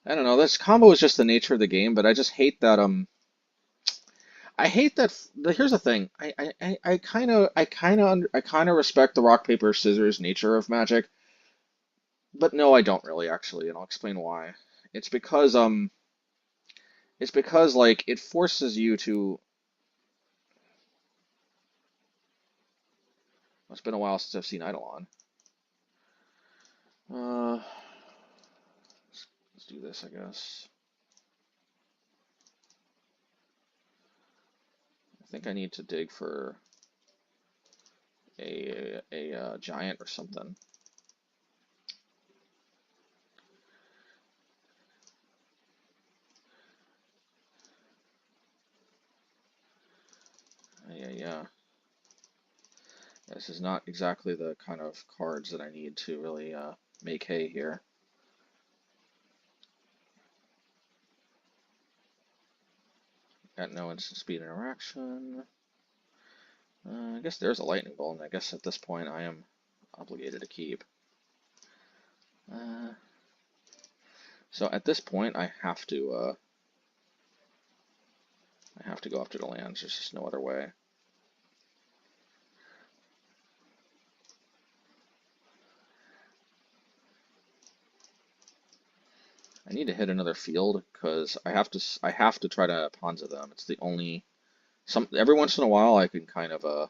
S1: I don't know. This combo is just the nature of the game, but I just hate that I hate that. Here's the thing. I kind of respect the rock paper scissors nature of Magic, but no, I don't really actually, and I'll explain why. It's because it's because like it forces you to. It's been a while since I've seen Eidolon. Uh, let's do this, I guess. I think I need to dig for a giant or something. Yeah. This is not exactly the kind of cards that I need to really make hay here. Got no instant speed interaction. I guess there's a lightning bolt, and I guess at this point I am obligated to keep. Uh, so at this point I have to go after the lands. There's just no other way. I need to hit another field because I have to try to Ponza them. It's the only every once in a while I can kind of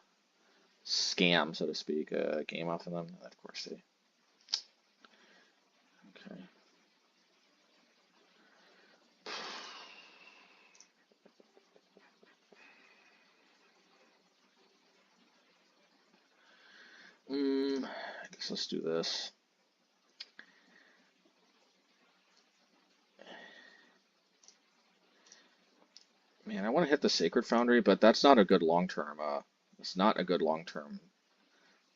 S1: scam, so to speak, a game off of them. Of course they. Okay. let's do this. Man, I want to hit the Sacred Foundry, but that's not a good long-term. It's not a good long-term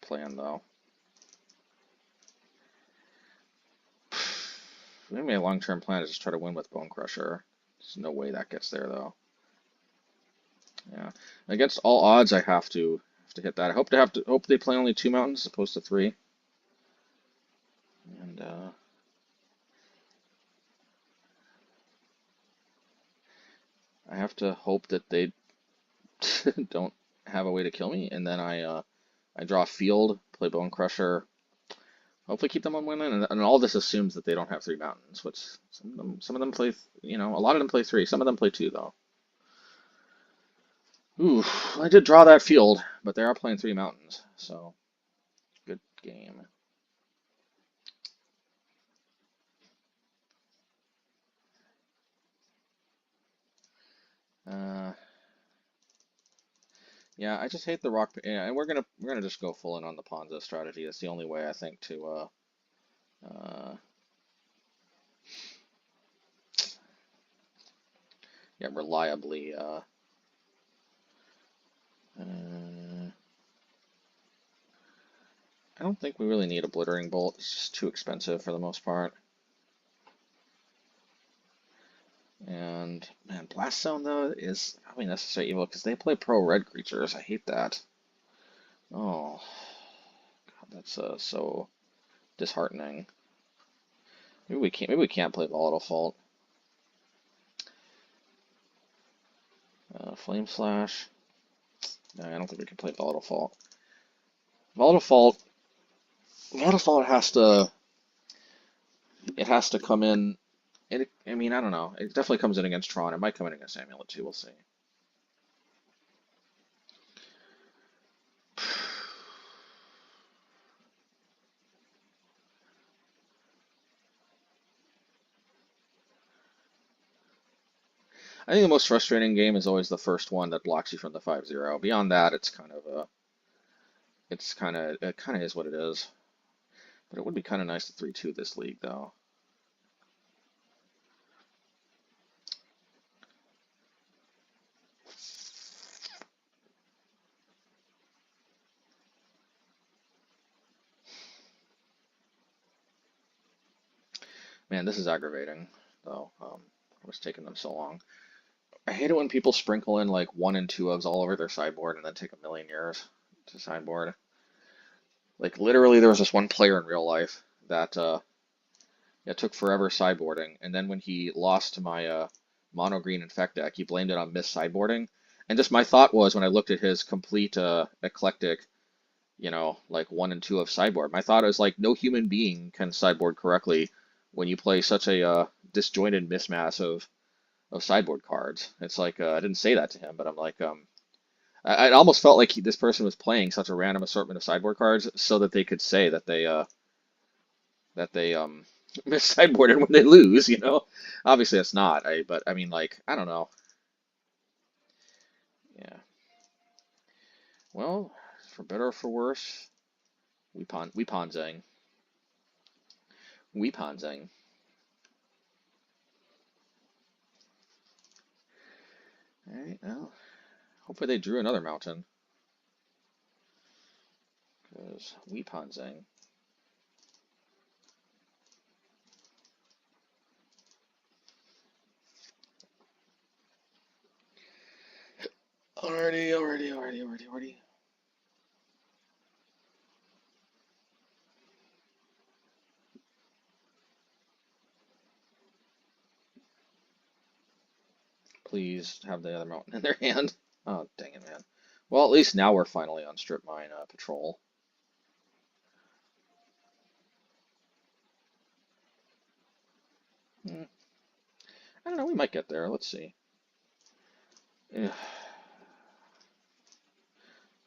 S1: plan, though. Maybe a long-term plan is just try to win with Bonecrusher. There's no way that gets there, though. Yeah, against all odds, I have to hit that. I hope they play only 2 mountains as opposed to 3. And I have to hope that they don't have a way to kill me, and then I draw a field, play Bonecrusher, hopefully keep them on winning, and all this assumes that they don't have 3 mountains, which some of them play, a lot of them play 3, some of them play 2 though. Ooh, I did draw that field, but they are playing 3 mountains, so good game. Yeah, I just hate the rock. Yeah, and we're gonna just go full in on the Ponza strategy. It's the only way I think to yeah, reliably I don't think we really need Obliterating Bolt. It's just too expensive for the most part. And man, Blast Zone though is probably necessary evil because they play pro red creatures. I hate that. Oh, God, that's so disheartening. Maybe we can't play Volatile Fault. Flame Slash. No, I don't think we can play Volatile Fault. Volatile Fault has to. It has to come in. I mean, I don't know. It definitely comes in against Tron. It might come in against Amulet too. We'll see. I think the most frustrating game is always the first one that blocks you from the 5-0. Beyond that, it kind of is what it is. But it would be kind of nice to 3-2 this league, though. Man, this is aggravating, though. What's taking them so long? I hate it when people sprinkle in like 1 and 2 ofs all over their sideboard and then take a million years to sideboard. Like literally, there was this one player in real life that took forever sideboarding, and then when he lost to my mono green infect deck, he blamed it on miss sideboarding. And just my thought was when I looked at his complete eclectic, like 1 and 2 of sideboard, my thought was like no human being can sideboard correctly when you play such a disjointed mismatch of sideboard cards. It's like I didn't say that to him, but I'm like I almost felt like this person was playing such a random assortment of sideboard cards so that they could say that they miss sideboarded when they lose. Obviously that's not. But I mean, like, I don't know. Yeah. Well, for better or for worse, we ponzang. We ponzang. All right. Well, hopefully they drew another mountain. Because we ponzang. Already. Please have the other mountain in their hand. Oh, dang it, man. Well, at least now we're finally on Strip Mine Patrol. I don't know, we might get there. Let's see.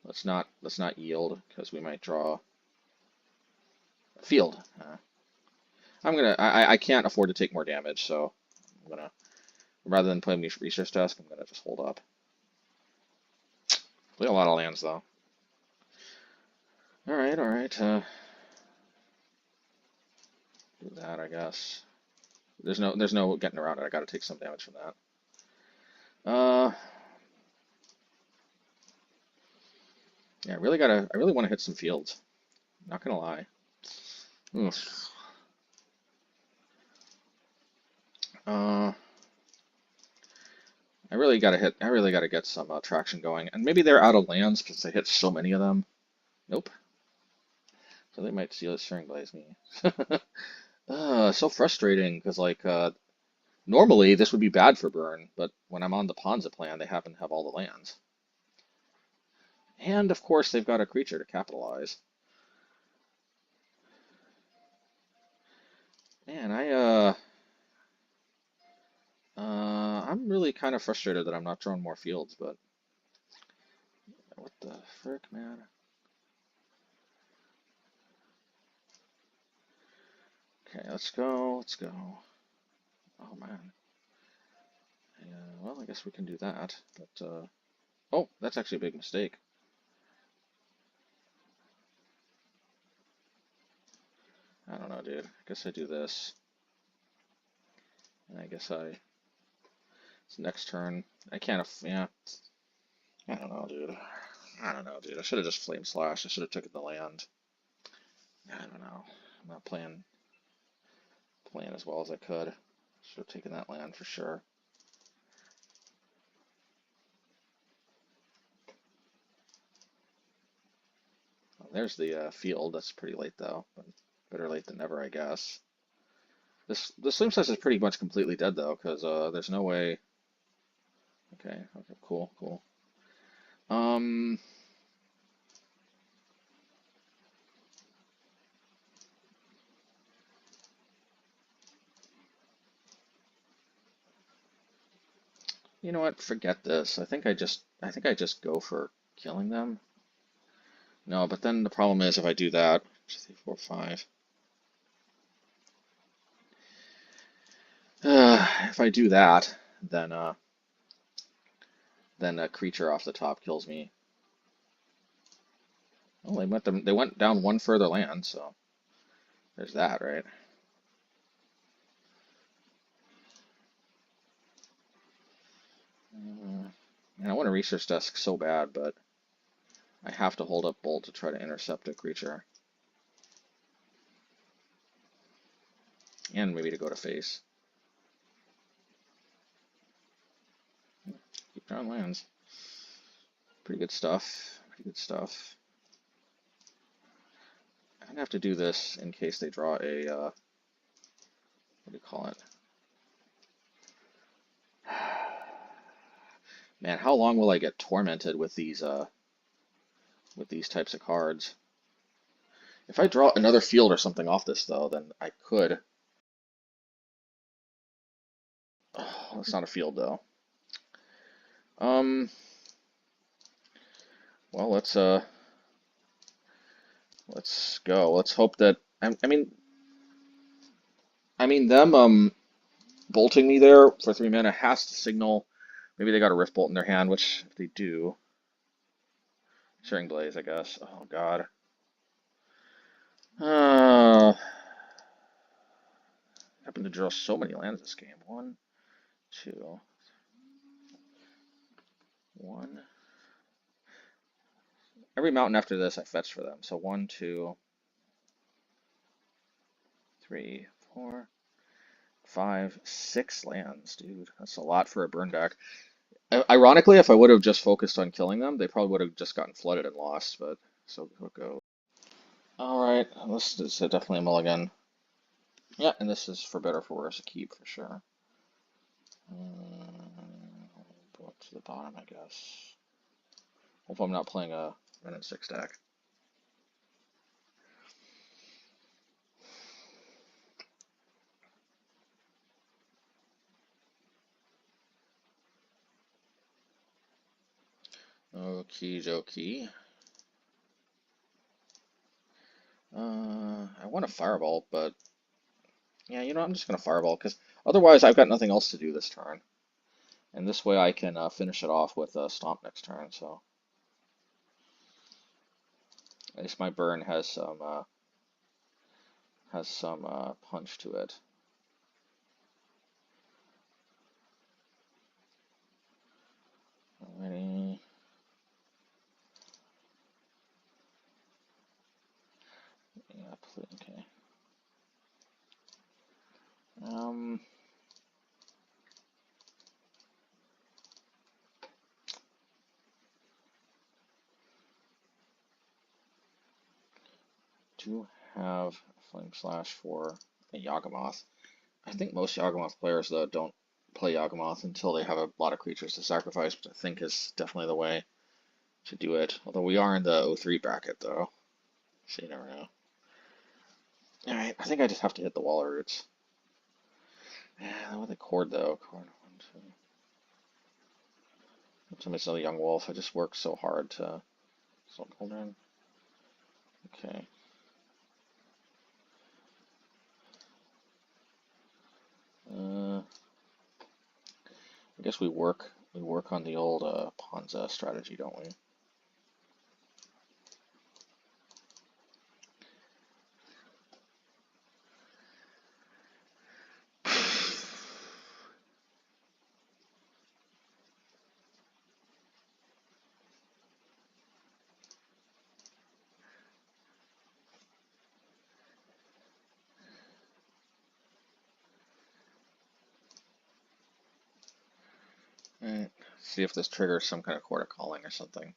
S1: Let's not yield because we might draw a field. I can't afford to take more damage, so I'm gonna rather than play research desk, I'm gonna just hold up. Play a lot of lands though. All right. Do that, I guess. There's no getting around it. I gotta take some damage from that. Yeah, I really want to hit some fields. Not gonna lie. Oof. I really gotta get some traction going. And maybe they're out of lands because they hit so many of them. Nope. So they might seal Searing Blaze me. So frustrating because normally this would be bad for burn, but when I'm on the Ponza plan, they happen to have all the lands. And of course they've got a creature to capitalize. Man, I'm really kind of frustrated that I'm not drawing more fields, but what the frick, man? Okay, let's go. Oh man. Yeah, well, I guess we can do that, but oh, that's actually a big mistake. I don't know, dude. I guess I do this, and I guess it's next turn. I can't. Yeah. I don't know, dude. I should have just Flame Slash. I should have taken the land. I don't know. I'm not playing as well as I could. Should have taken that land for sure. Well, there's the field. That's pretty late though, but better late than never, I guess. This Flame Slash is pretty much completely dead though, because there's no way. Okay, cool. You know what? Forget this. I think I just go for killing them. No, but then the problem is if I do that, 2, 3, 4, 5. If I do that, then a creature off the top kills me. Oh, they went down one further land, so there's that, right? And I want a research desk so bad, but I have to hold up Bolt to try to intercept a creature. And maybe to go to face. Keep drawing lands. Pretty good stuff. I'm gonna have to do this in case they draw a, what do you call it? Man, how long will I get tormented with these types of cards? If I draw another field or something off this, though, then I could. Oh, it's not a field, though. Well, let's go. Let's hope that I mean them bolting me there for 3 mana has to signal maybe they got a Rift Bolt in their hand, which if they do, Searing Blaze, I guess. Oh God. Happened to draw so many lands this game. 1, 2, 1. Every mountain after this I fetch for them. So 1, 2, 3, 4, 5, 6 lands, dude. That's a lot for a burn deck. Ironically, if I would have just focused on killing them, they probably would have just gotten flooded and lost, but so we'll go. Alright, this is definitely a mulligan. Yeah, and this is for better or for worse, a keep for sure. Go up to the bottom, I guess. Hope I'm not playing a Ren and 6 deck. Okie dokie. I want a Firebolt, but yeah, you know, I'm just gonna Firebolt because otherwise I've got nothing else to do this turn, and this way I can finish it off with a Stomp next turn. So at least my burn has has some punch to it. Alrighty. Yeah, okay. Do have Flame Slash for a Yawgmoth. I think most Yawgmoth players, though, don't play Yawgmoth until they have a lot of creatures to sacrifice, which I think is definitely the way to do it. Although we are in the 0-3 bracket, though, so you never know. Alright, I think I just have to hit the wall of roots. Yeah, with the cord, though. Cord 1, 2. Somebody's another young wolf. I just worked so hard to Salt Cauldron. Okay. I guess we work on the old Ponza strategy, don't we? Alright, see if this triggers some kind of Court of Calling or something.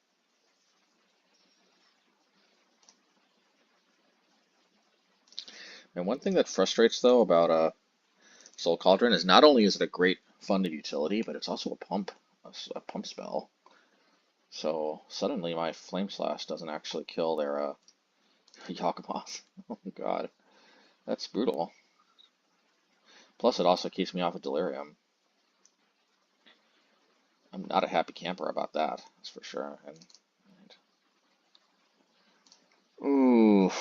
S1: And one thing that frustrates, though, about Soul Cauldron is not only is it a great funded utility, but it's also a pump spell. So suddenly my Flame Slash doesn't actually kill their Yawgmoth. Oh god, that's brutal. Plus it also keeps me off of Delirium. I'm not a happy camper about that, that's for sure. And ooh.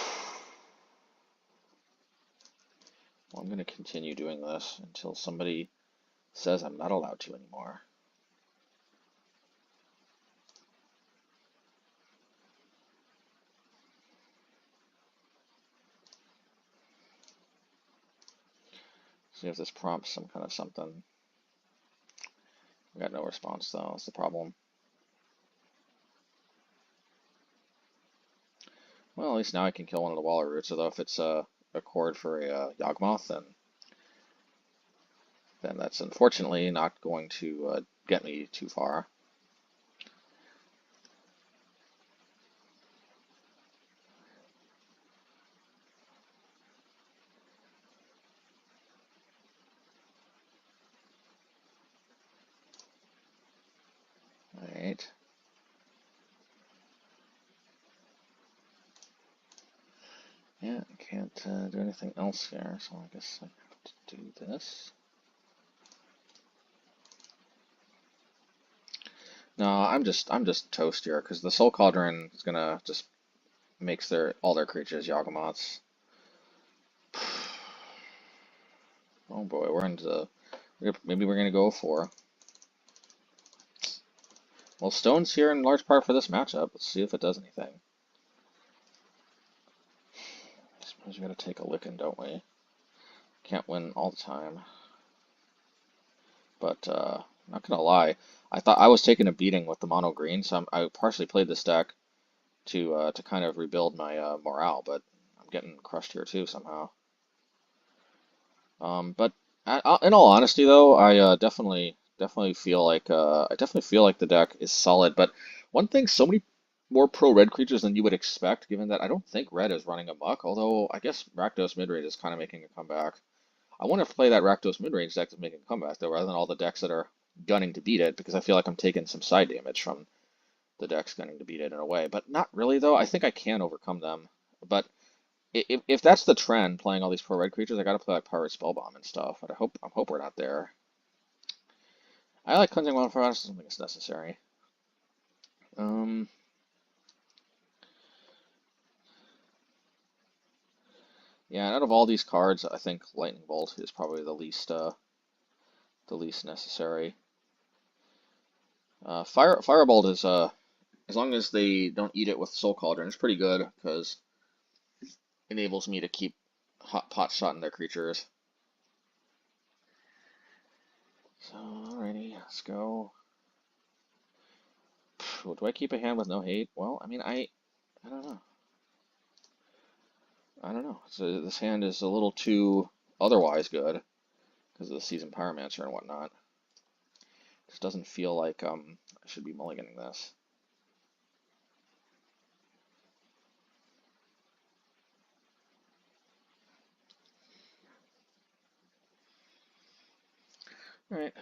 S1: Well, I'm going to continue doing this until somebody says I'm not allowed to anymore. See if this prompts some kind of something. We got no response though, that's the problem. Well, at least now I can kill one of the Waller Roots, although if it's a cord for a Yawgmoth, then that's unfortunately not going to get me too far. Alright. Yeah, I can't do anything else here, so I guess I have to do this. No, I'm just toast here because the Soul Cauldron is gonna just makes all their creatures Yawgmoths. Oh boy, maybe we're gonna go for. Well, Stone's here in large part for this matchup. Let's see if it does anything. I suppose we gotta take a licking, don't we? Can't win all the time. But not gonna lie, I thought I was taking a beating with the mono green, so I partially played this deck to kind of rebuild my morale, but I'm getting crushed here too somehow. But in all honesty, though, I definitely feel like the deck is solid. But one thing, so many more pro red creatures than you would expect, given that I don't think red is running amok. Although I guess Rakdos midrange is kind of making a comeback. I want to play that Rakdos midrange deck that's making a comeback though, rather than all the decks that are gunning to beat it, because I feel like I'm taking some side damage from the decks gunning to beat it in a way. But not really though. I think I can overcome them. But if that's the trend, playing all these pro red creatures, I gotta play like Pirate Spellbomb and stuff. But I hope we're not there. I like Cleansing Wildfire. I just don't think it's necessary. Yeah, and out of all these cards, I think Lightning Bolt is probably the least necessary. Firebolt is as long as they don't eat it with Soul Cauldron, it's pretty good because it enables me to keep hot pot shotting their creatures. So, alrighty, let's go. Do I keep a hand with no hate? Well, I mean, I don't know. I don't know. So this hand is a little too otherwise good because of the Seasoned Pyromancer and whatnot. Just doesn't feel like I should be mulliganing this. Alright,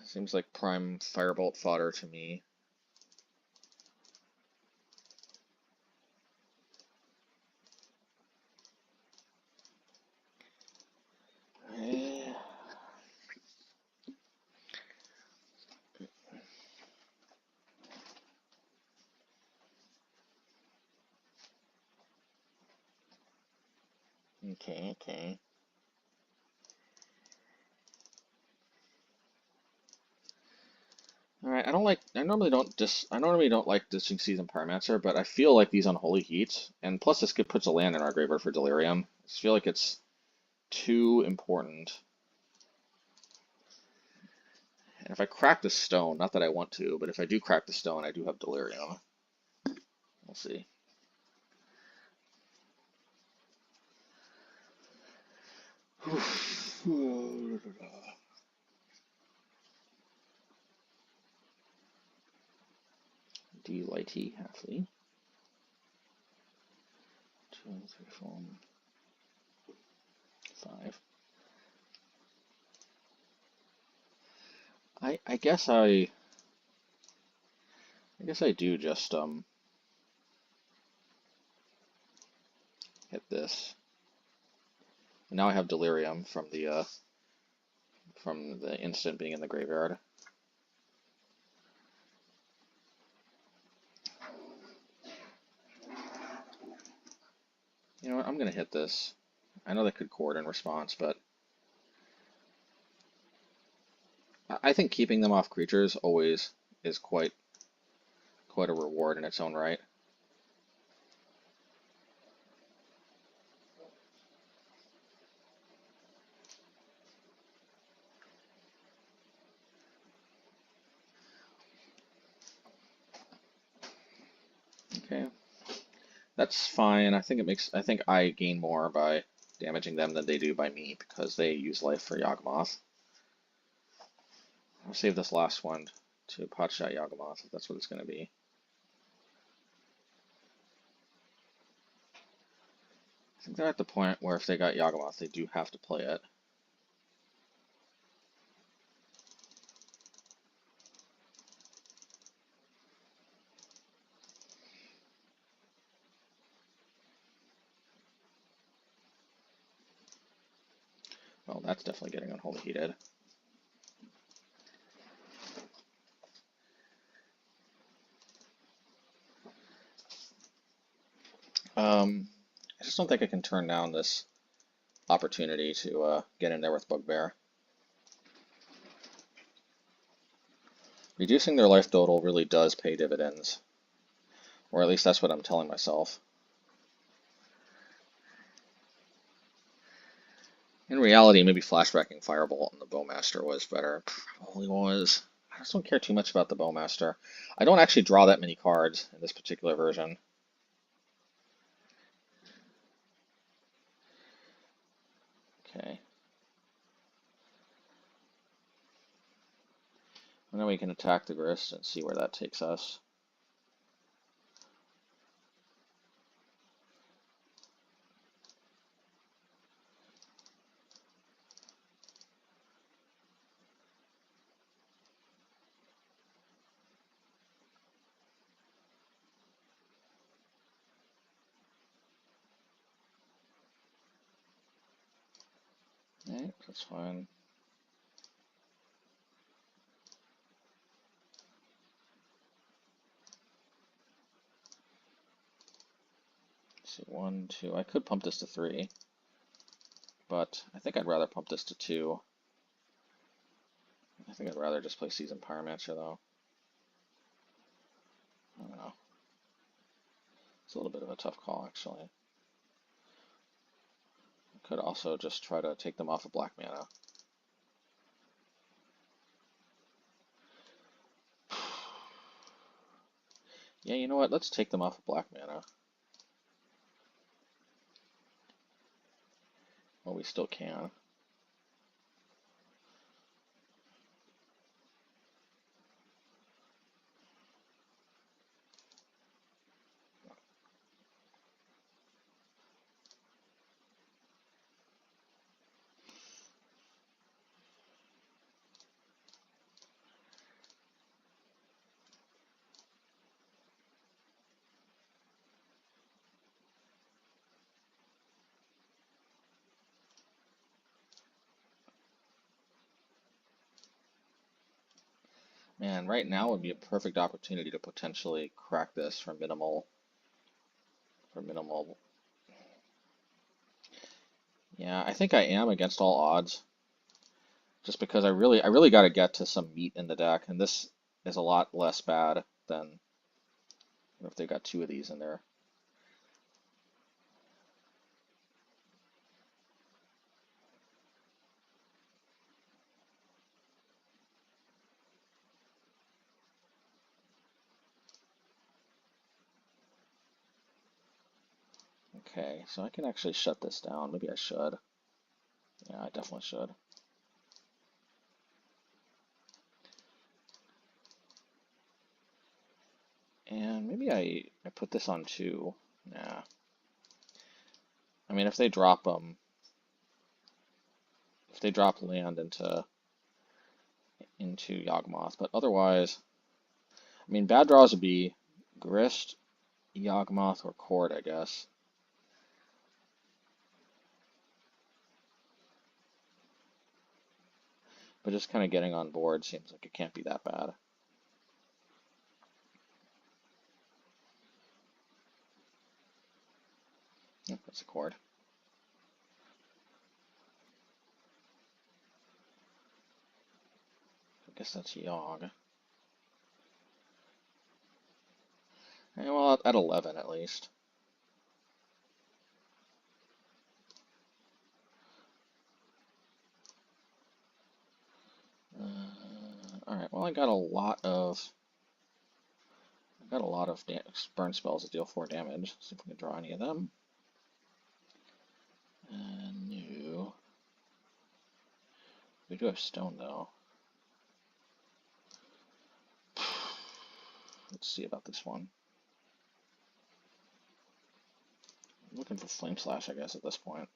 S1: seems like prime Firebolt fodder to me. Okay. Alright, I normally don't like dishing Seasoned Pyromancer, but I feel like these Unholy Heats, and plus this puts a land in our graveyard for Delirium. I just feel like it's too important. And if I crack the stone, not that I want to, but if I do crack the stone, I do have Delirium. We'll see. D-Lighty Halfly. 2, 3, 4, 5. I guess I do just hit this. And now I have Delirium from the instant being in the graveyard. You know what? I'm gonna hit this. I know that could court in response, but I think keeping them off creatures always is quite a reward in its own right. Okay, that's fine. I think I gain more by damaging them than they do by me because they use life for Yawgmoth. I'll save this last one to potshot Yawgmoth if that's what it's going to be. I think they're at the point where if they got Yawgmoth, they do have to play it. Well, that's definitely getting Unholy Heated. I just don't think I can turn down this opportunity to get in there with Bugbear. Reducing their life total really does pay dividends. Or at least that's what I'm telling myself. In reality, maybe flashbacking Firebolt and the Bowmaster was better. Probably was. I just don't care too much about the Bowmaster. I don't actually draw that many cards in this particular version. Okay. And then we can attack the Grist and see where that takes us. Alright, that's fine. Let's see, 1, 2. I could pump this to 3, but I think I'd rather pump this to 2. I think I'd rather just play Seasoned Pyromancer though. I don't know. It's a little bit of a tough call actually. Could also just try to take them off of black mana. Yeah, you know what? Let's take them off of black mana. Well, we still can. Man, right now would be a perfect opportunity to potentially crack this for minimal. Yeah, I think I am against all odds, just because I really got to get to some meat in the deck, and this is a lot less bad than if they got two of these in there. Okay, so I can actually shut this down. Maybe I should. Yeah, I definitely should. And maybe I put this on 2. Nah. I mean, if they drop land into Yawgmoth, but otherwise, I mean, bad draws would be Grist, Yawgmoth, or Cord, I guess. But just kind of getting on board seems like it can't be that bad. Yep, that's a Cord. I guess that's Yawg. Well, at 11 at least. All right. Well, I got a lot of burn spells that deal 4 damage. See if we can draw any of them. No. We do have stone though. Let's see about this one. I'm looking for Flame Slash, I guess, at this point.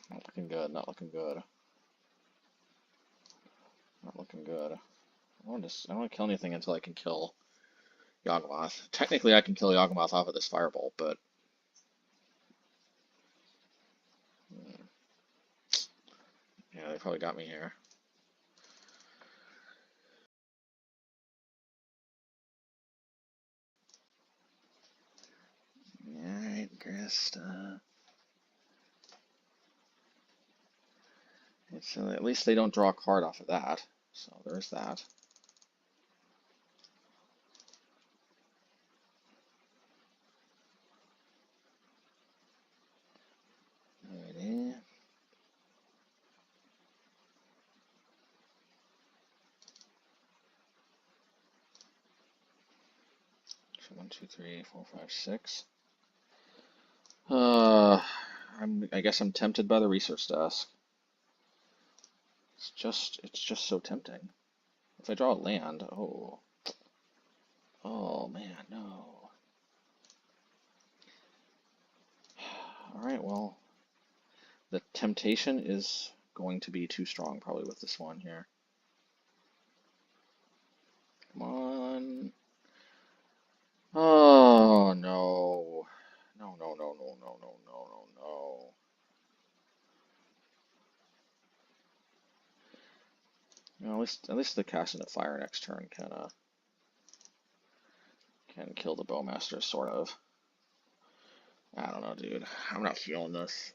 S1: Not looking good, not looking good. Not looking good. I don't want to kill anything until I can kill Yawgmoth. Technically, I can kill Yawgmoth off of this Firebolt, but yeah, they probably got me here. Alright, Grist. So at least they don't draw a card off of that. So there's that. Alrighty. So 1, 2, 3, 4, 5, 6. I guess I'm tempted by the research desk. It's just so tempting. If I draw a land, oh man, no. Alright, well, the temptation is going to be too strong probably with this one here. Come on. Oh no. No. You know, at least the casting of fire next turn can kill the Bowmaster, sort of. I don't know, dude. I'm not feeling this.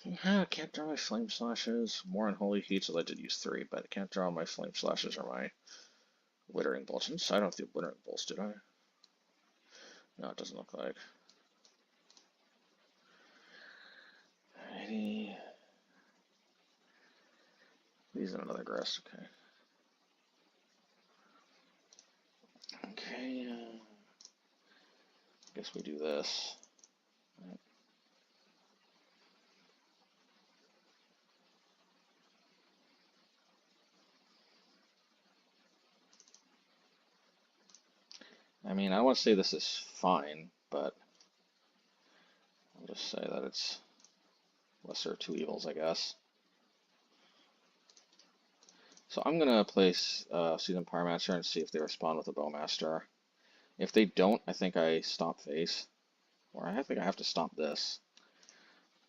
S1: I can't draw my Flame Slashes. More Unholy Heat, so I did use 3, but I can't draw my Flame Slashes or my Obliterating Bolts. I don't have the Obliterating Bolts, did I? No, it doesn't look like. Alrighty. These are another grass, okay. Okay, guess we do this. Right. I mean, I want to say this is fine, but I'll just say that it's lesser of two evils, I guess. So I'm going to place Seasoned Pyromancer and see if they respond with a Bowmaster. If they don't, I think I stomp face. Or I think I have to stomp this.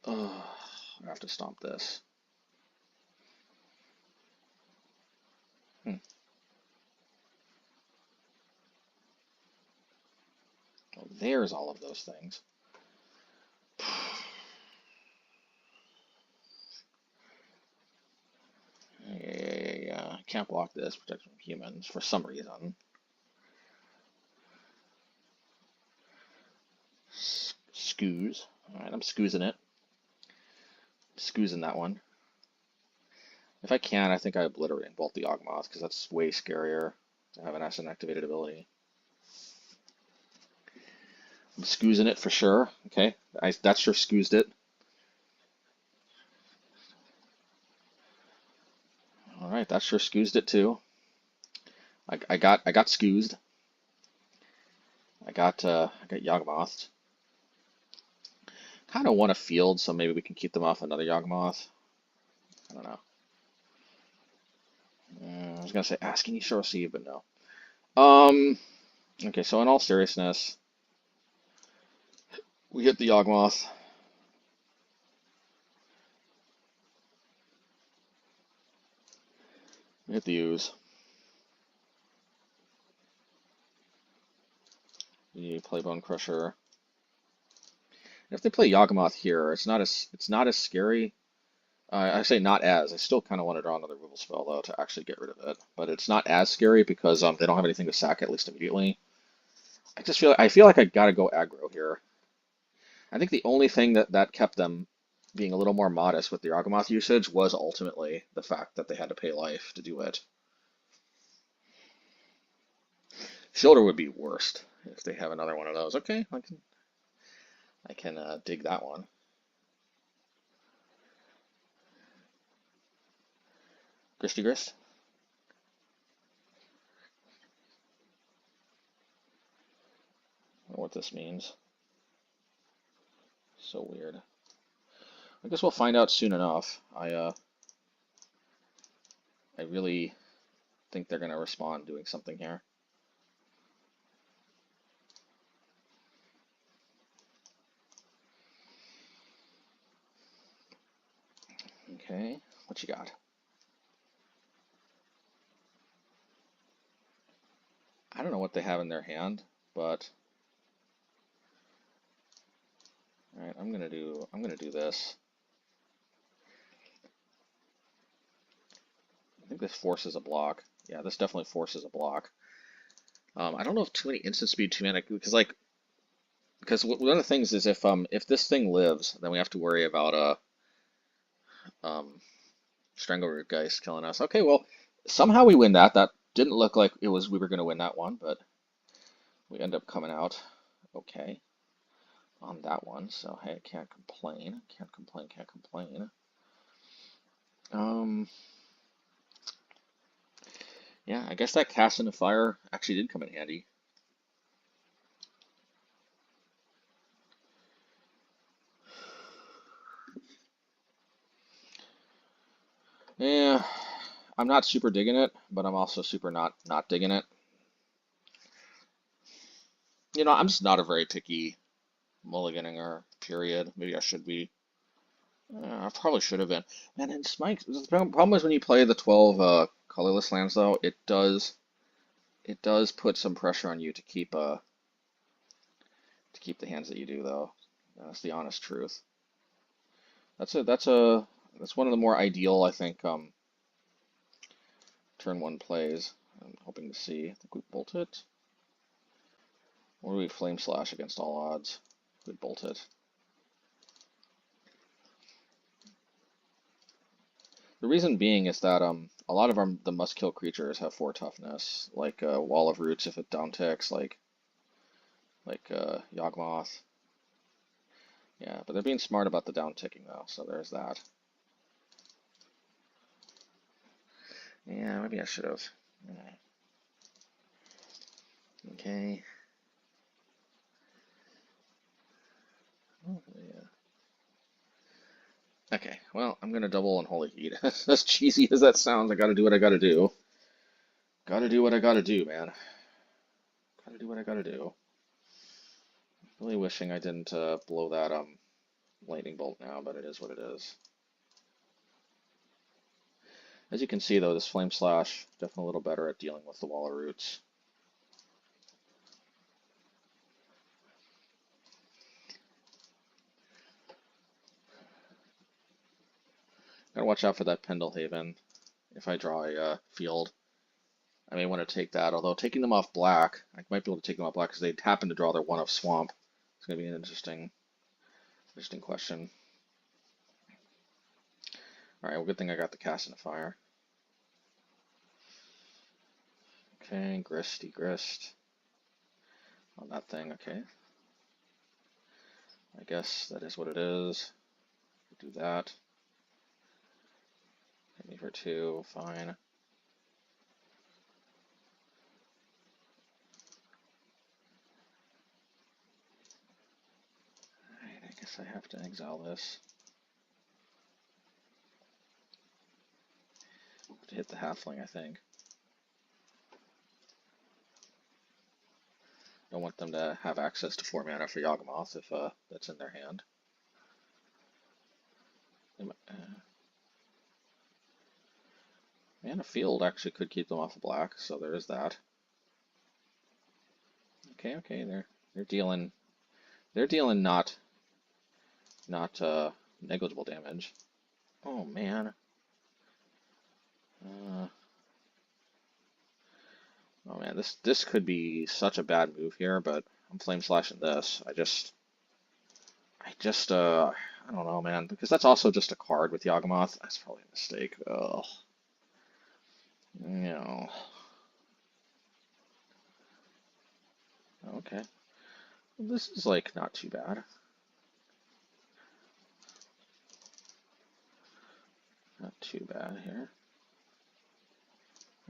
S1: Oh, I have to stomp this. Well, there's all of those things. Yeah. I can't block this. Protection from humans for some reason. Scoos. Alright, I'm scoozing it. Scoozing that one. If I can, I think I Obliterating Bolt the Yawgmoth, because that's way scarier to have an SN activated ability. I'm scoozing it for sure. Okay, that sure scoozed it. Alright, that sure scoozed it too. I got scoozed. I got Yawgmoth. Kind of want a field, so maybe we can keep them off another Yawgmoth. I don't know. I was gonna say asking you shall receive, but no. Okay, so in all seriousness, we hit the Yawgmoth. We hit the ooze. We play Bonecrusher. If they play Yawgmoth here, it's not as scary. I say not as. I still kind of want to draw another removal spell though to actually get rid of it, but it's not as scary because they don't have anything to sack at least immediately. I feel like I gotta go aggro here. I think the only thing that kept them being a little more modest with the Yawgmoth usage was ultimately the fact that they had to pay life to do it. Shoulder would be worst if they have another one of those. Okay, I can dig that one. Gristy Grist. I don't know what this means. So weird. I guess we'll find out soon enough. I really think they're gonna respond doing something here. Okay, what you got? I don't know what they have in their hand, but all right, I'm gonna do this. I think this forces a block. Yeah, this definitely forces a block. I don't know if too many instant speed, too many because one of the things is if this thing lives, then we have to worry about Strangleroot Geist killing us. Okay, well somehow we win that. That didn't look like we were gonna win that one, but we end up coming out okay on that one. So hey, can't complain. Can't complain. Can't complain. Yeah, I guess that Cast into Fire actually did come in handy. Yeah, I'm not super digging it, but I'm also super not digging it. You know, I'm just not a very picky mulliganer, period. Maybe I should be. I probably should have been. Man, and Smite, the problem is when you play the 12 colorless lands, though, it does put some pressure on you to keep the hands that you do, though. That's the honest truth. That's one of the more ideal, I think, turn one plays. I'm hoping to see. I think we bolt it. Or do we flame slash against all odds? We bolt it. The reason being is that a lot of the must kill creatures have 4 toughness, like Wall of Roots if it down ticks, like Yawgmoth. Yeah, but they're being smart about the down ticking though, so there's that. Yeah, maybe I should have. Okay. Oh, yeah. Okay, well, I'm gonna double Unholy Heat. As cheesy as that sounds, I gotta do what I gotta do. Gotta do what I gotta do, man. Gotta do what I gotta do. Really wishing I didn't blow that lightning bolt now, but it is what it is. As you can see, though, this Flame Slash definitely a little better at dealing with the Wall of Roots. Gotta watch out for that Pendelhaven. If I draw a field, I may want to take that. Although taking them off black, I might be able to take them off black because they happen to draw their 1 of Swamp. It's gonna be an interesting question. All right, well, good thing I got the Cast into Fire. Okay, grist on that thing. Okay, I guess that is what it is. Do that. Hit me for 2. Fine. Alright, I guess I have to exile this. To hit the halfling, I think. Don't want them to have access to 4 mana for Yawgmoth if that's in their hand. And a field actually could keep them off of black, so there is that. Okay, they're dealing not negligible damage. Oh man. Oh man, this could be such a bad move here, but I'm flame slashing this. I don't know, man, because that's also just a card with Yawgmoth. That's probably a mistake. Ugh. No. Okay. Well, this is like not too bad. Not too bad here.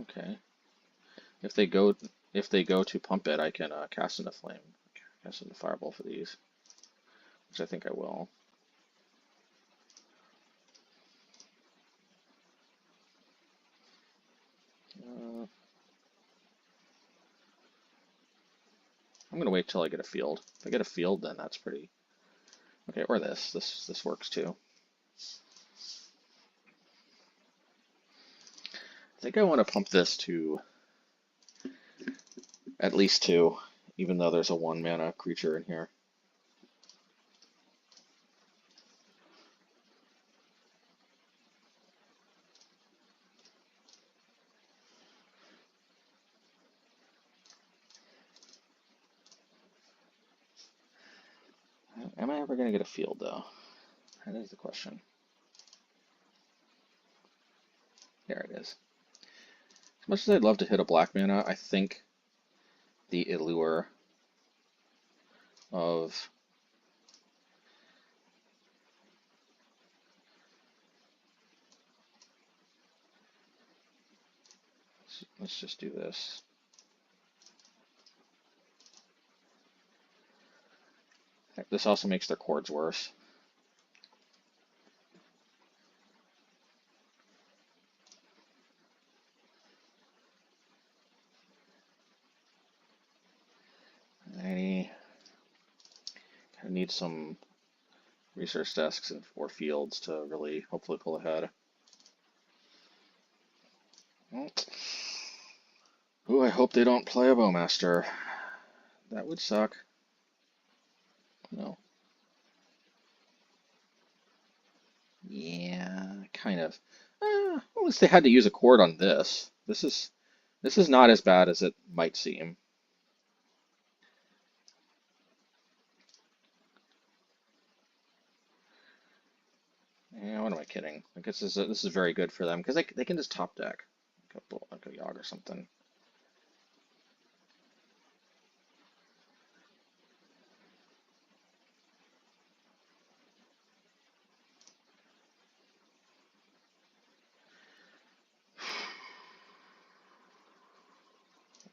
S1: Okay. If they go to pump it, I can cast into flame, cast into fireball for these, which I think I will. I'm gonna wait till I get a field. If I get a field, then that's pretty okay. Or this works too. I think I want to pump this to at least 2, even though there's a 1 mana creature in here. Am I ever going to get a field, though? That is the question. There it is. As much as I'd love to hit a black mana, I think the allure of let's just do this. This also makes their chords worse. I need some research desks or fields to really hopefully pull ahead. Ooh, I hope they don't play a Bowmaster. That would suck. No. Yeah, kind of. At least they had to use a cord on this. This is not as bad as it might seem. Yeah, what am I kidding? I guess this is very good for them because they can just top deck like a Yogg or something.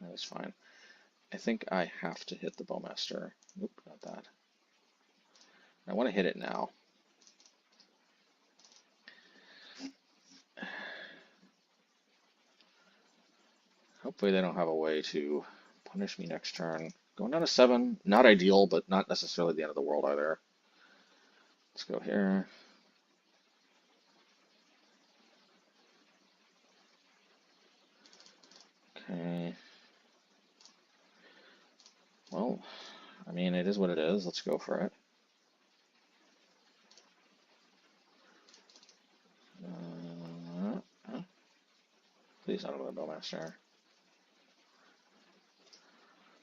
S1: That's fine. I think I have to hit the Bowmaster. Nope, not that. I want to hit it now. Hopefully they don't have a way to punish me next turn. Going down to 7, not ideal, but not necessarily the end of the world either. Let's go here. Okay. Well, I mean, it is what it is. Let's go for it. Please not another Bowmaster.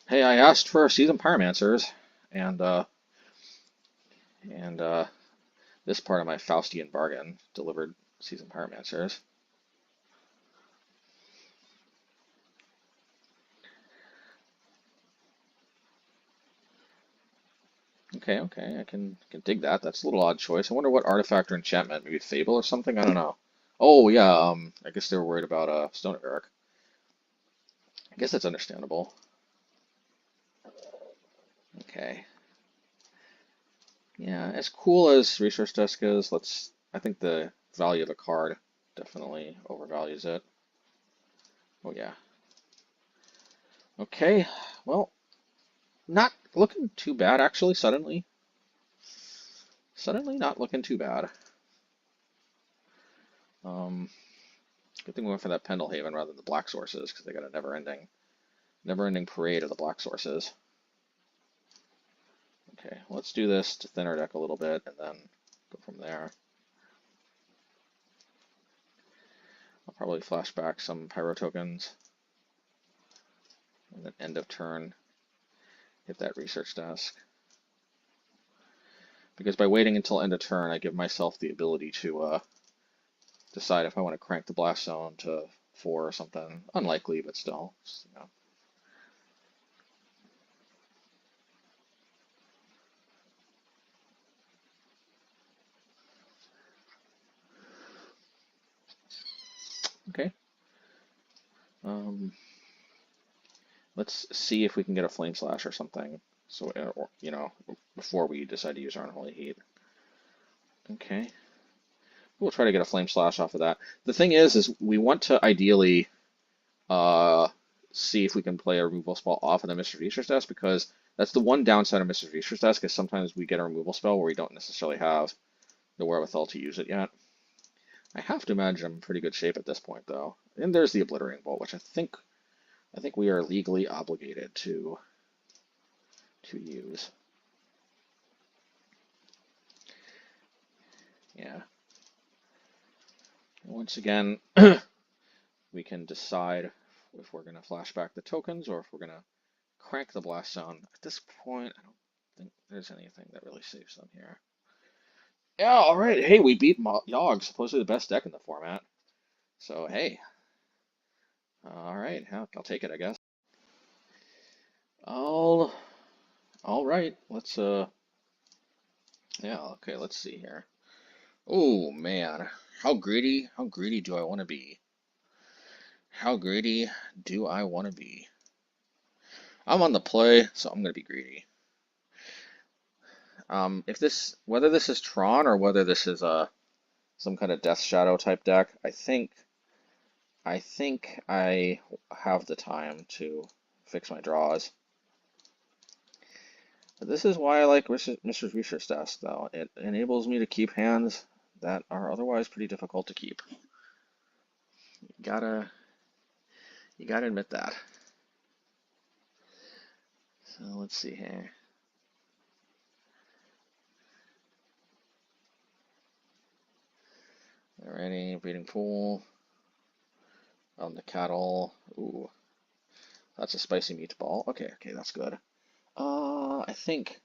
S1: Hey, I asked for Seasoned Pyromancers, and this part of my Faustian bargain delivered Seasoned Pyromancers. Okay, I can dig that. That's a little odd choice. I wonder what artifact or enchantment, maybe Fable or something. I don't know. Oh yeah, I guess they were worried about Stone of Erech. I guess that's understandable. Okay. Yeah, as cool as Resource Desk is, I think the value of a card definitely overvalues it. Oh yeah. Okay, well, not looking too bad actually, suddenly. Suddenly not looking too bad. Good thing we went for that Pendlehaven rather than the Black Sources, because they got a never-ending parade of the Black Sources. Okay, let's do this to thin our deck a little bit, and then go from there. I'll probably flash back some Pyro tokens, and then end of turn, hit that Research Desk. Because by waiting until end of turn, I give myself the ability to decide if I want to crank the Blast Zone to 4 or something. Unlikely, but still. Just, you know. Okay. Let's see if we can get a Flame Slash or something. So, you know, before we decide to use our Unholy Heat. Okay. We'll try to get a Flame Slash off of that. The thing is we want to ideally see if we can play a removal spell off of the Mr. Research Desk, because that's the one downside of Mr. Research Desk, is sometimes we get a removal spell where we don't necessarily have the wherewithal to use it yet. I have to imagine I'm in pretty good shape at this point, though. And there's the Obliterating Bolt, which I think we are legally obligated to use. Yeah. Once again, we can decide if we're going to flash back the tokens or if we're going to crank the Blast Zone. At this point, I don't think there's anything that really saves them here. Yeah, all right. Hey, we beat Yawg, supposedly the best deck in the format. So, hey. All right. I'll take it, I guess. All right. Yeah, okay, let's see here. Oh, man. How greedy do I want to be? How greedy do I want to be? I'm on the play, so I'm going to be greedy. Whether this is Tron or whether this is some kind of Death Shadow type deck, I think I have the time to fix my draws. But this is why I like Mr. Research Desk, though. It enables me to keep hands that are otherwise pretty difficult to keep. You gotta admit that. So let's see here. Alrighty, breeding pool. On the cattle. Ooh, that's a spicy meatball. Okay, okay, that's good. I think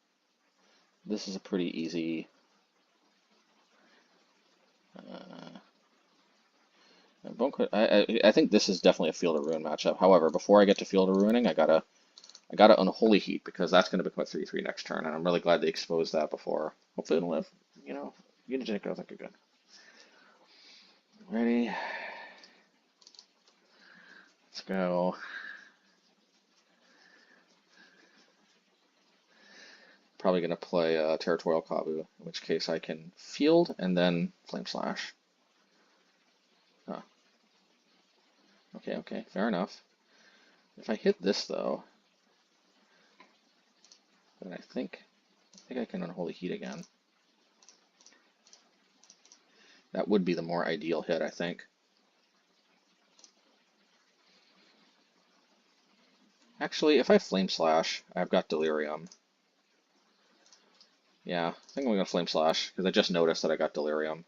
S1: this is a pretty easy. I think this is definitely a Field of Ruin matchup. However, before I get to Field of Ruining, I gotta Unholy Heat because that's gonna become a 3/3 next turn, and I'm really glad they exposed that before. Hopefully it'll live. You know, Unigenic girls think are good. Ready? Let's go. Probably gonna play Territorial Kabu, in which case I can field and then Flame Slash. Huh. Okay, okay, fair enough. If I hit this though, then I think I can Unholy Heat again. That would be the more ideal hit, I think. Actually, if I Flame Slash, I've got Delirium. Yeah, I think I'm gonna Flame Slash because I just noticed that I got Delirium.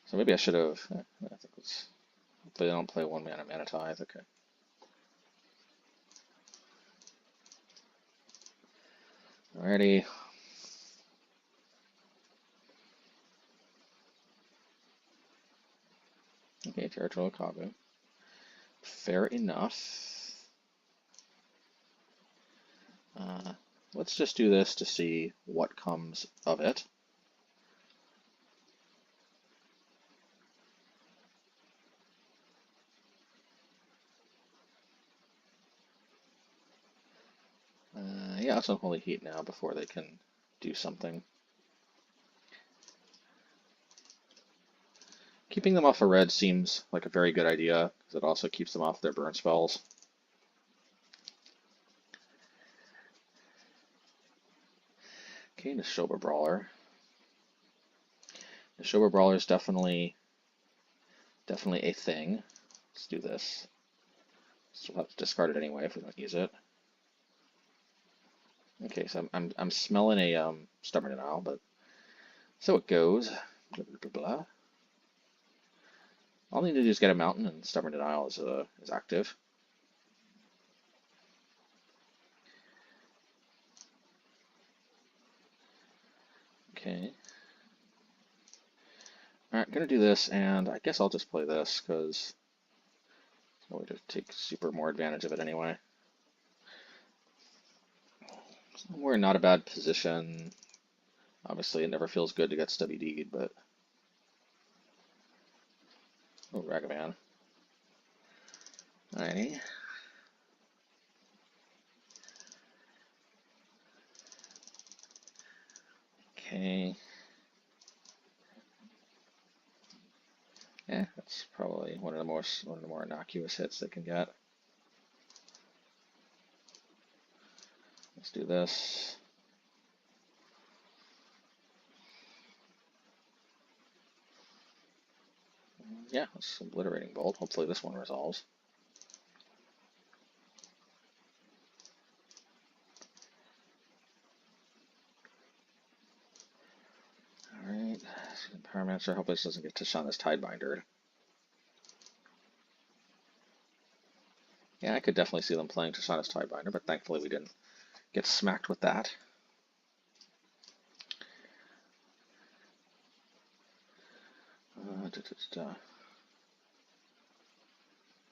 S1: So maybe I should have. I think it's. Hopefully, they don't play 1-mana Mana Tithe. Okay. Alrighty. Okay, Territorial Kabu. Fair enough. Let's just do this to see what comes of it. Yeah, it's Unholy Heat now before they can do something. Keeping them off of red seems like a very good idea, because it also keeps them off their burn spells. Okay, Neshoba Brawler. Neshoba Brawler is definitely a thing. Let's do this. So we'll have to discard it anyway if we don't use it. Okay, so I'm smelling a Stubborn Denial, but so it goes. Blah, blah, blah, blah. All I need to do is get a mountain, and Stubborn Denial is active. Okay. Alright, gonna do this, and I guess I'll just play this, because there's no way to take super more advantage of it anyway. So we're in not a bad position. Obviously, it never feels good to get stubby-D'd, but... Oh, Ragavan. Alrighty. Okay. Yeah, that's probably one of the more innocuous hits they can get. Let's do this. Yeah, let's Obliterating Bolt. Hopefully this one resolves. Alright, Pyromancer. Hopefully this doesn't get Tishana's Tidebinder. Yeah, I could definitely see them playing Tishana's Tidebinder, but thankfully we didn't get smacked with that.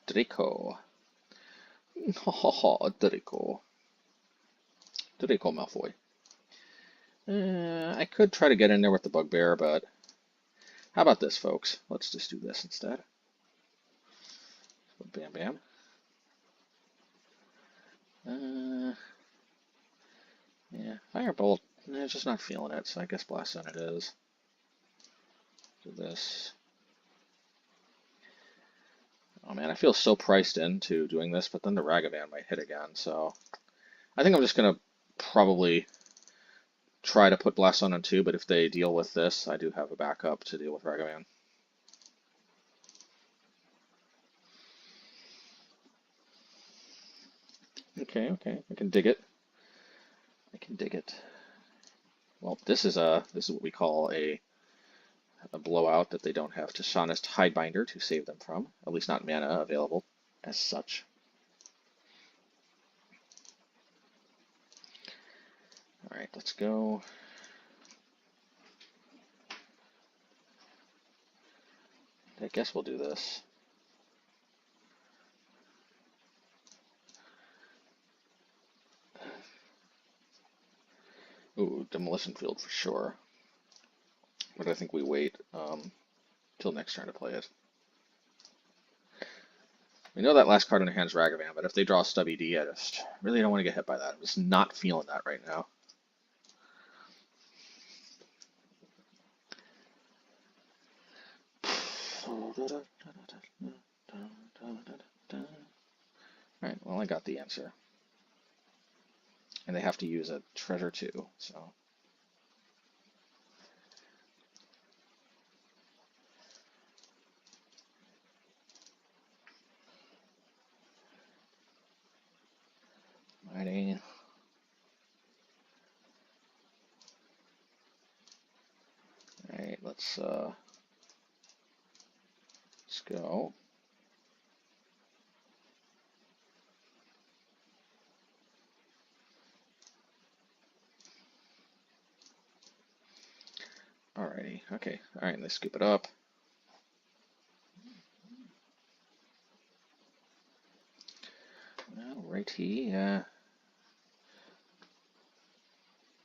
S1: Draco. Draco. Draco Malfoy. I could try to get in there with the Bugbear, but how about this, folks? Let's just do this instead. Bam, bam. Yeah, Firebolt. I'm just not feeling it, so I guess Blast Zone it is. Do this. Oh man, I feel so priced into doing this, but then the Ragavan might hit again, so I think I'm just gonna probably try to put Blast Zone on 2, but if they deal with this, I do have a backup to deal with Ragavan. Okay, okay, I can dig it. I can dig it. Well, this is what we call a a blowout that they don't have Dishonest Hidebinder to save them from, at least not mana available as such. Alright, let's go. I guess we'll do this. Ooh, Demolition Field for sure. But I think we wait till next turn to play it. We know that last card in the hand's Ragavan, but if they draw Stubby D, I just really don't want to get hit by that. I'm just not feeling that right now. Alright, well, I got the answer. And they have to use a treasure too, so. Alrighty. Alright, let's go. Alrighty, okay. Alright, let's scoop it up. Alrighty, yeah.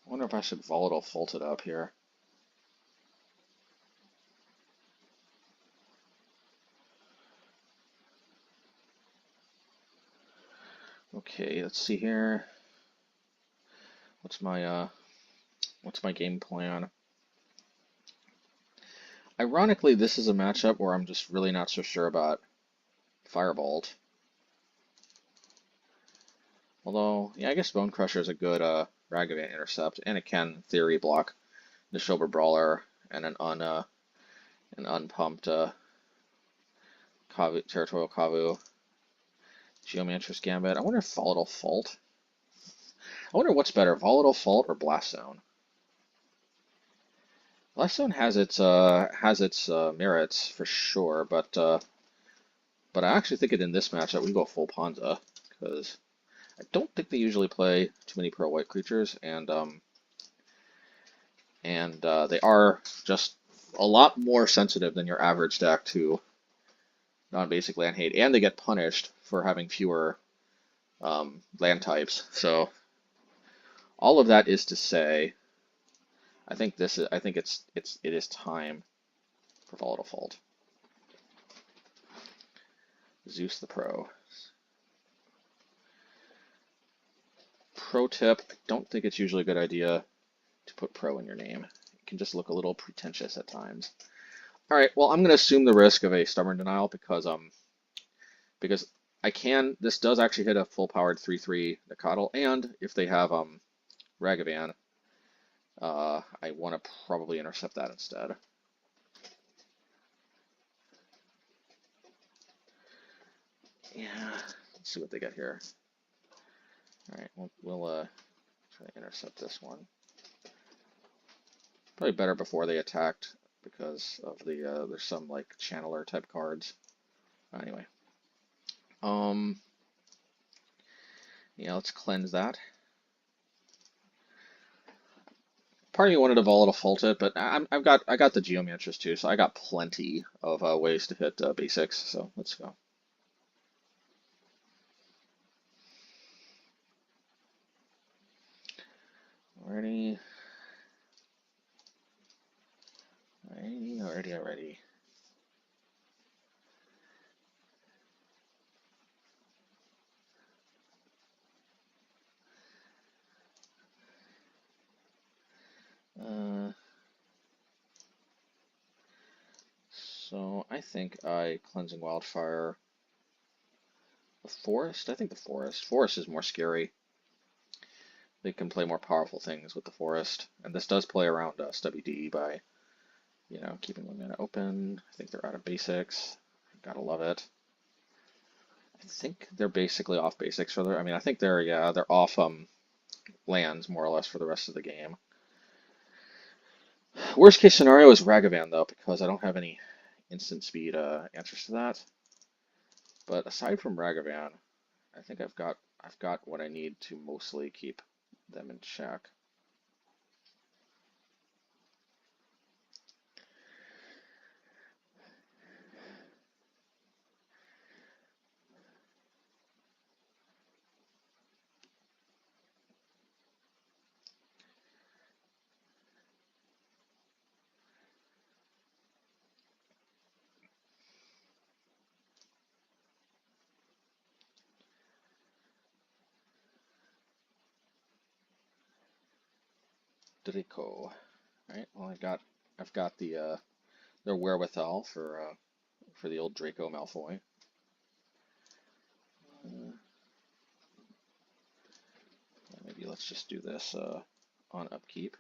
S1: I wonder if I should Volatile Fault it up here. Okay, let's see here. What's my game plan? Ironically, this is a matchup where I'm just really not so sure about Firebolt. Although, yeah, I guess Bonecrusher is a good Ragavan intercept, and it can, in theory, block the Shober Brawler and an unpumped Territorial Kavu. Geomancer's Gambit. I wonder if Volatile Fault. I wonder what's better, Volatile Fault or Blast Zone. Blast Zone has its merits for sure, but I actually think in this matchup we go full Ponza because I don't think they usually play too many pro white creatures, and they are just a lot more sensitive than your average deck to non-basic land hate, and they get punished for having fewer land types. So all of that is to say, I think it is time for Volatile Fault. Zeus the Pro. Pro tip, I don't think it's usually a good idea to put pro in your name. It can just look a little pretentious at times. Alright, well, I'm going to assume the risk of a Stubborn Denial because this does actually hit a full-powered 3/3 Nicodle, and if they have Ragavan, I want to probably intercept that instead. Yeah, let's see what they get here. Alright, we'll try to intercept this one. Probably better before they attacked because of the there's some like channeler type cards. Anyway. Yeah, let's cleanse that. Part of me wanted to Volatile Fault it, but I got the Geomancers too, so I got plenty of ways to hit basics. So let's go. Alrighty. Alrighty. So I think Cleansing Wildfire the Forest. I think the Forest. Forest is more scary. They can play more powerful things with the Forest, and this does play around Stubby D by, keeping one mana open. I think they're out of basics. Gotta love it. I think they're basically off basics for their. I mean, I think they're off lands more or less for the rest of the game. Worst case scenario is Ragavan though, because I don't have any instant speed answers to that. But aside from Ragavan, I think I've got what I need to mostly keep them in check. Draco. Right. Well, I've got their wherewithal for the old Draco Malfoy. Maybe let's just do this on upkeep.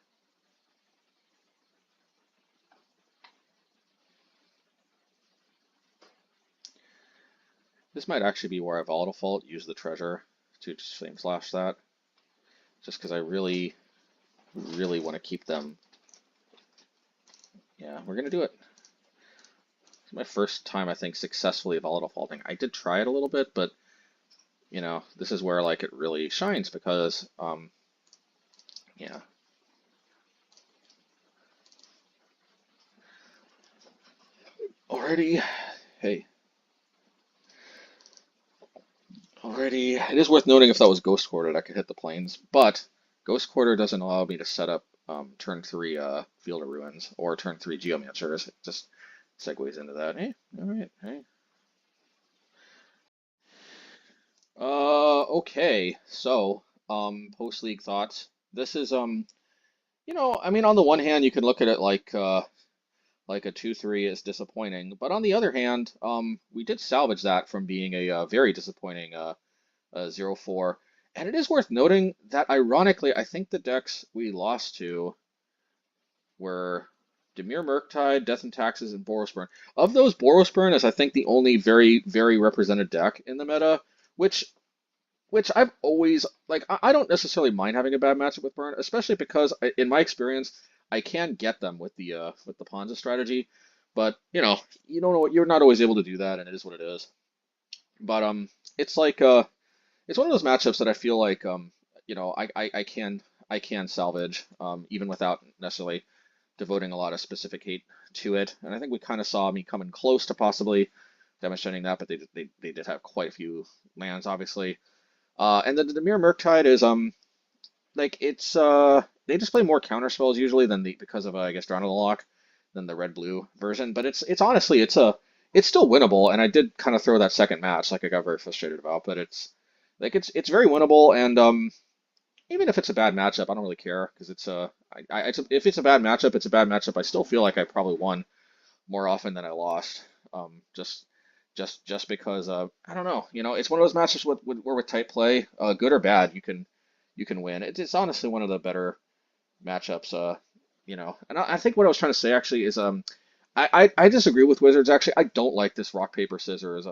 S1: This might actually be where I Volatile Fault, use the treasure to just Flame Slash that. Just because I really want to keep them. Yeah, we're going to do it. It's my first time, I think, successfully Volatile Faulting. I did try it a little bit, but, you know, this is where, like, it really shines because, yeah. Already, hey. Already, it is worth noting if that was Ghost Quarter, I could hit the plains, but Ghost Quarter doesn't allow me to set up turn 3 Field of Ruins or turn 3 Geomancers. It just segues into that. Hey, alright, hey. Okay, so, post-league thoughts. This is, you know, I mean, on the one hand, you can look at it like a 2-3 is disappointing, but on the other hand, we did salvage that from being a very disappointing 0-4. And it is worth noting that, ironically, I think the decks we lost to were Dimir, Murktide, Death and Taxes, and Boros Burn. Of those, Boros Burn is, I think, the only very represented deck in the meta, which I've always like. I don't necessarily mind having a bad matchup with Burn, especially because in my experience, I can get them with the Ponza strategy. But you don't know, you're not always able to do that, and it is what it is. But it's like it's one of those matchups that I feel like I can salvage even without necessarily devoting a lot of specific hate to it. And I think we kind of saw me coming close to possibly demonstrating that, but they did have quite a few lands, obviously. And the Dimir Murktide is like it's they just play more counter spells usually than because of I guess Drown in the Lock than the red blue version. But it's honestly it's still winnable, and I did kind of throw that second match like I got very frustrated about, but it's very winnable, and even if it's a bad matchup, I don't really care because if it's a bad matchup, it's a bad matchup. I still feel like I probably won more often than I lost. Just because I don't know, it's one of those matches where with tight play, good or bad, you can win. It's honestly one of the better matchups, And I think what I was trying to say actually is I disagree with Wizards actually. I don't like this rock paper scissors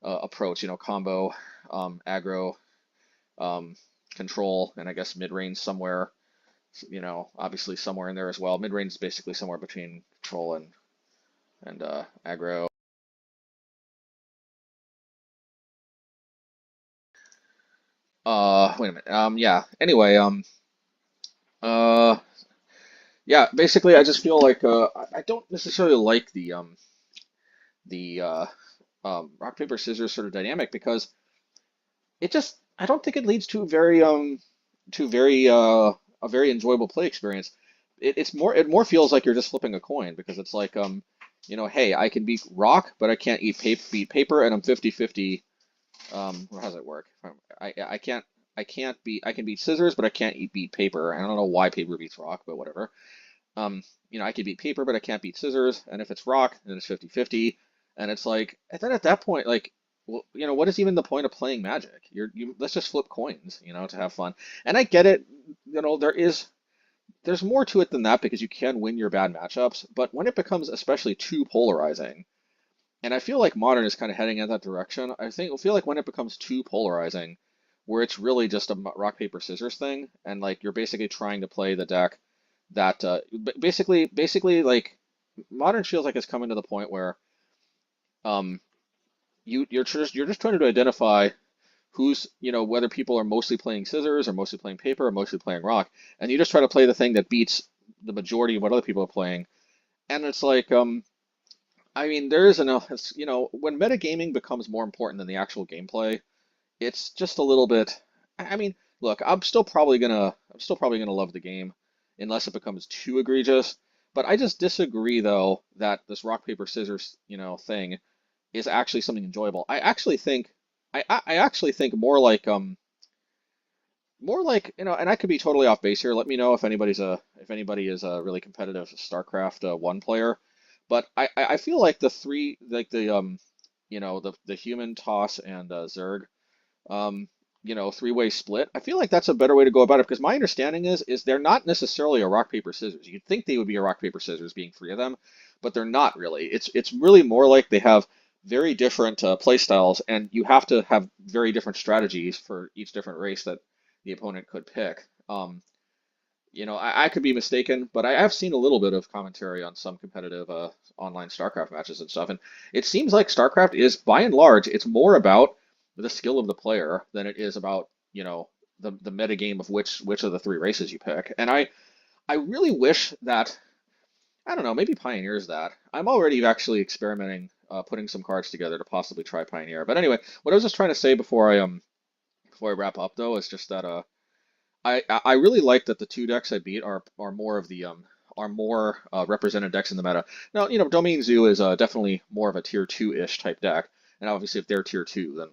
S1: approach. Combo, aggro, um, control, and I guess mid range somewhere. Obviously somewhere in there as well. Mid range is basically somewhere between control and aggro. Wait a minute. Yeah. Anyway, uh, yeah. Basically, I just feel like I don't necessarily like the rock paper scissors sort of dynamic because I don't think it leads to a very enjoyable play experience. It more feels like you're just flipping a coin because it's like hey, I can beat rock, but I can't beat paper, and I'm 50-50. How does it work? I can't I can beat scissors, but I can't beat paper. I don't know why paper beats rock, but whatever. I can beat paper, but I can't beat scissors. And if it's rock, then it's 50-50. And it's like, and then at that point, like, well, what is even the point of playing Magic? Let's just flip coins, to have fun. And I get it, there's more to it than that because you can win your bad matchups. But when it becomes especially too polarizing, and I feel like Modern is kind of heading in that direction. I feel like when it becomes too polarizing, where it's really just a rock paper scissors thing, and like you're basically trying to play the deck that basically like modern feels like it's coming to the point where um you're just trying to identify who's, whether people are mostly playing scissors or mostly playing paper or mostly playing rock, and you just try to play the thing that beats the majority of what other people are playing. And it's like, I mean, there is enough, when metagaming becomes more important than the actual gameplay, it's just a little bit, I mean, look, I'm still probably gonna love the game unless it becomes too egregious. But I just disagree though that this rock, paper, scissors, thing is actually something enjoyable. I actually think more like, and I could be totally off base here. Let me know if anybody is a really competitive StarCraft one player. But I feel like the three like the human toss and Zerg three-way split. I feel like that's a better way to go about it because my understanding is they're not necessarily a rock paper scissors. You'd think they would be a rock paper scissors being three of them, but they're not really. It's really more like they have very different play styles, and you have to have very different strategies for each different race that the opponent could pick. I could be mistaken, but I have seen a little bit of commentary on some competitive online StarCraft matches and stuff, and it seems like StarCraft is, by and large, it's more about the skill of the player than it is about, the meta game of which of the three races you pick. And I really wish that, I don't know, maybe Pioneer's that. I'm already actually experimenting putting some cards together to possibly try Pioneer. But anyway, what I was just trying to say before I wrap up though is just that I really like that the two decks I beat are more of the are more represented decks in the meta. Now, Domain Zoo is definitely more of a tier 2-ish type deck. And obviously if they're tier 2,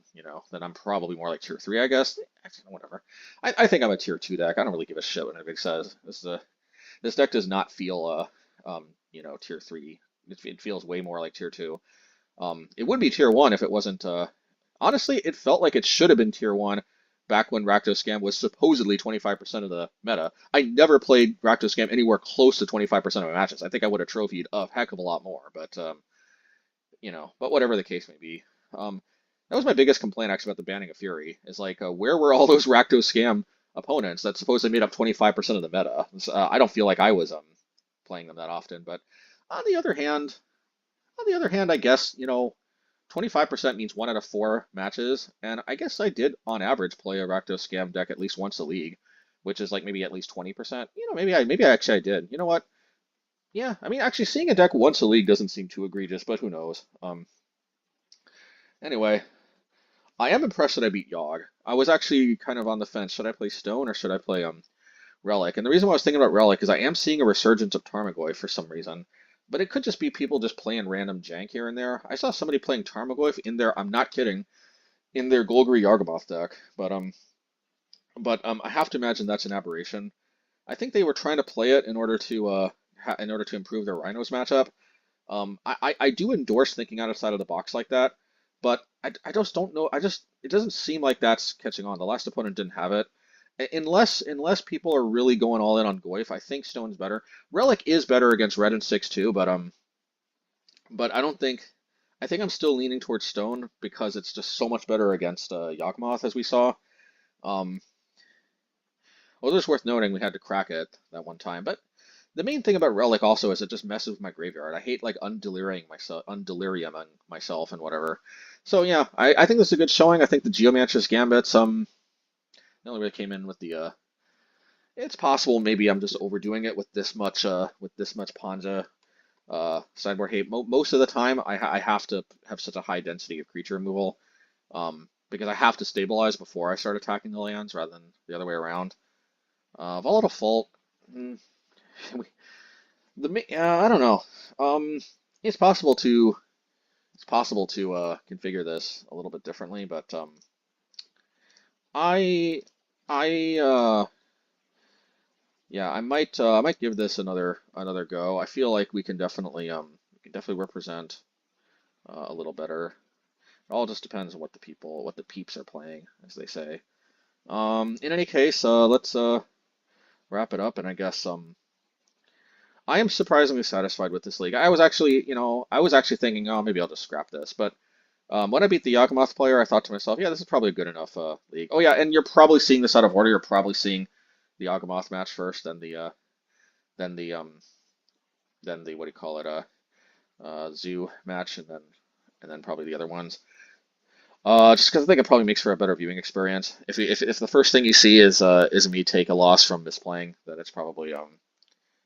S1: then I'm probably more like tier 3, I guess. Actually, whatever. I think I'm a tier 2 deck. I don't really give a shit what anybody says. This deck does not feel tier 3. It feels way more like tier 2. It would be tier 1 if it wasn't honestly, it felt like it should have been tier 1 back when Rakdos Scam was supposedly 25% of the meta. I never played Rakdos Scam anywhere close to 25% of my matches. I think I would have trophied a heck of a lot more, but whatever the case may be. Um, that was my biggest complaint actually about the banning of Fury, is like, where were all those Rakdos Scam opponents that supposedly made up 25% of the meta? I don't feel like I was playing them that often, but on the other hand, I guess, 25% means 1 out of 4 matches, and I guess I did, on average, play a Rakdos Scam deck at least once a league, which is like maybe at least 20%. Maybe I did. You know what? Yeah, I mean, actually, seeing a deck once a league doesn't seem too egregious, but who knows? Anyway, I am impressed that I beat Yawg. I was actually kind of on the fence. Should I play Stone or should I play Relic? And the reason why I was thinking about Relic is I am seeing a resurgence of Tarmogoyf for some reason. But it could just be people just playing random jank here and there. I saw somebody playing Tarmogoyf in their, I'm not kidding, in their Golgari Yawgmoth deck. But I have to imagine that's an aberration. I think they were trying to play it in order to improve their Rhinos matchup. I do endorse thinking outside of the box like that, but I just don't know. It doesn't seem like that's catching on. The last opponent didn't have it. Unless people are really going all in on Goyf, I think Stone's better. Relic is better against Red and 6 too, but I don't think. I think I'm still leaning towards Stone because it's just so much better against Yawgmoth, as we saw. Um, well, it's worth noting we had to crack it that one time, but the main thing about Relic also is it just messes with my graveyard. I hate like undeliriuming myself and whatever. So yeah, I think this is a good showing. I think the Geomancer's Gambits they only really came in with the it's possible maybe I'm just overdoing it with this much Panja sideboard hate. Most of the time I have to have such a high density of creature removal because I have to stabilize before I start attacking the lands rather than the other way around. Volatile Fault. mm, I don't know. Um, it's possible to configure this a little bit differently, but I I yeah, I might give this another go. I feel like we can definitely represent a little better. It all just depends on what the peeps are playing, as they say. In any case, let's wrap it up, and I guess I am surprisingly satisfied with this league. I was actually thinking, oh, maybe I'll just scrap this. But when I beat the Yawgmoth player, I thought to myself, yeah, this is probably a good enough league. Oh yeah, and you're probably seeing this out of order. You're probably seeing the Yawgmoth match first, then than the what do you call it, zoo match, and then probably the other ones. Just because I think it probably makes for a better viewing experience. If the first thing you see is me take a loss from misplaying, then it's probably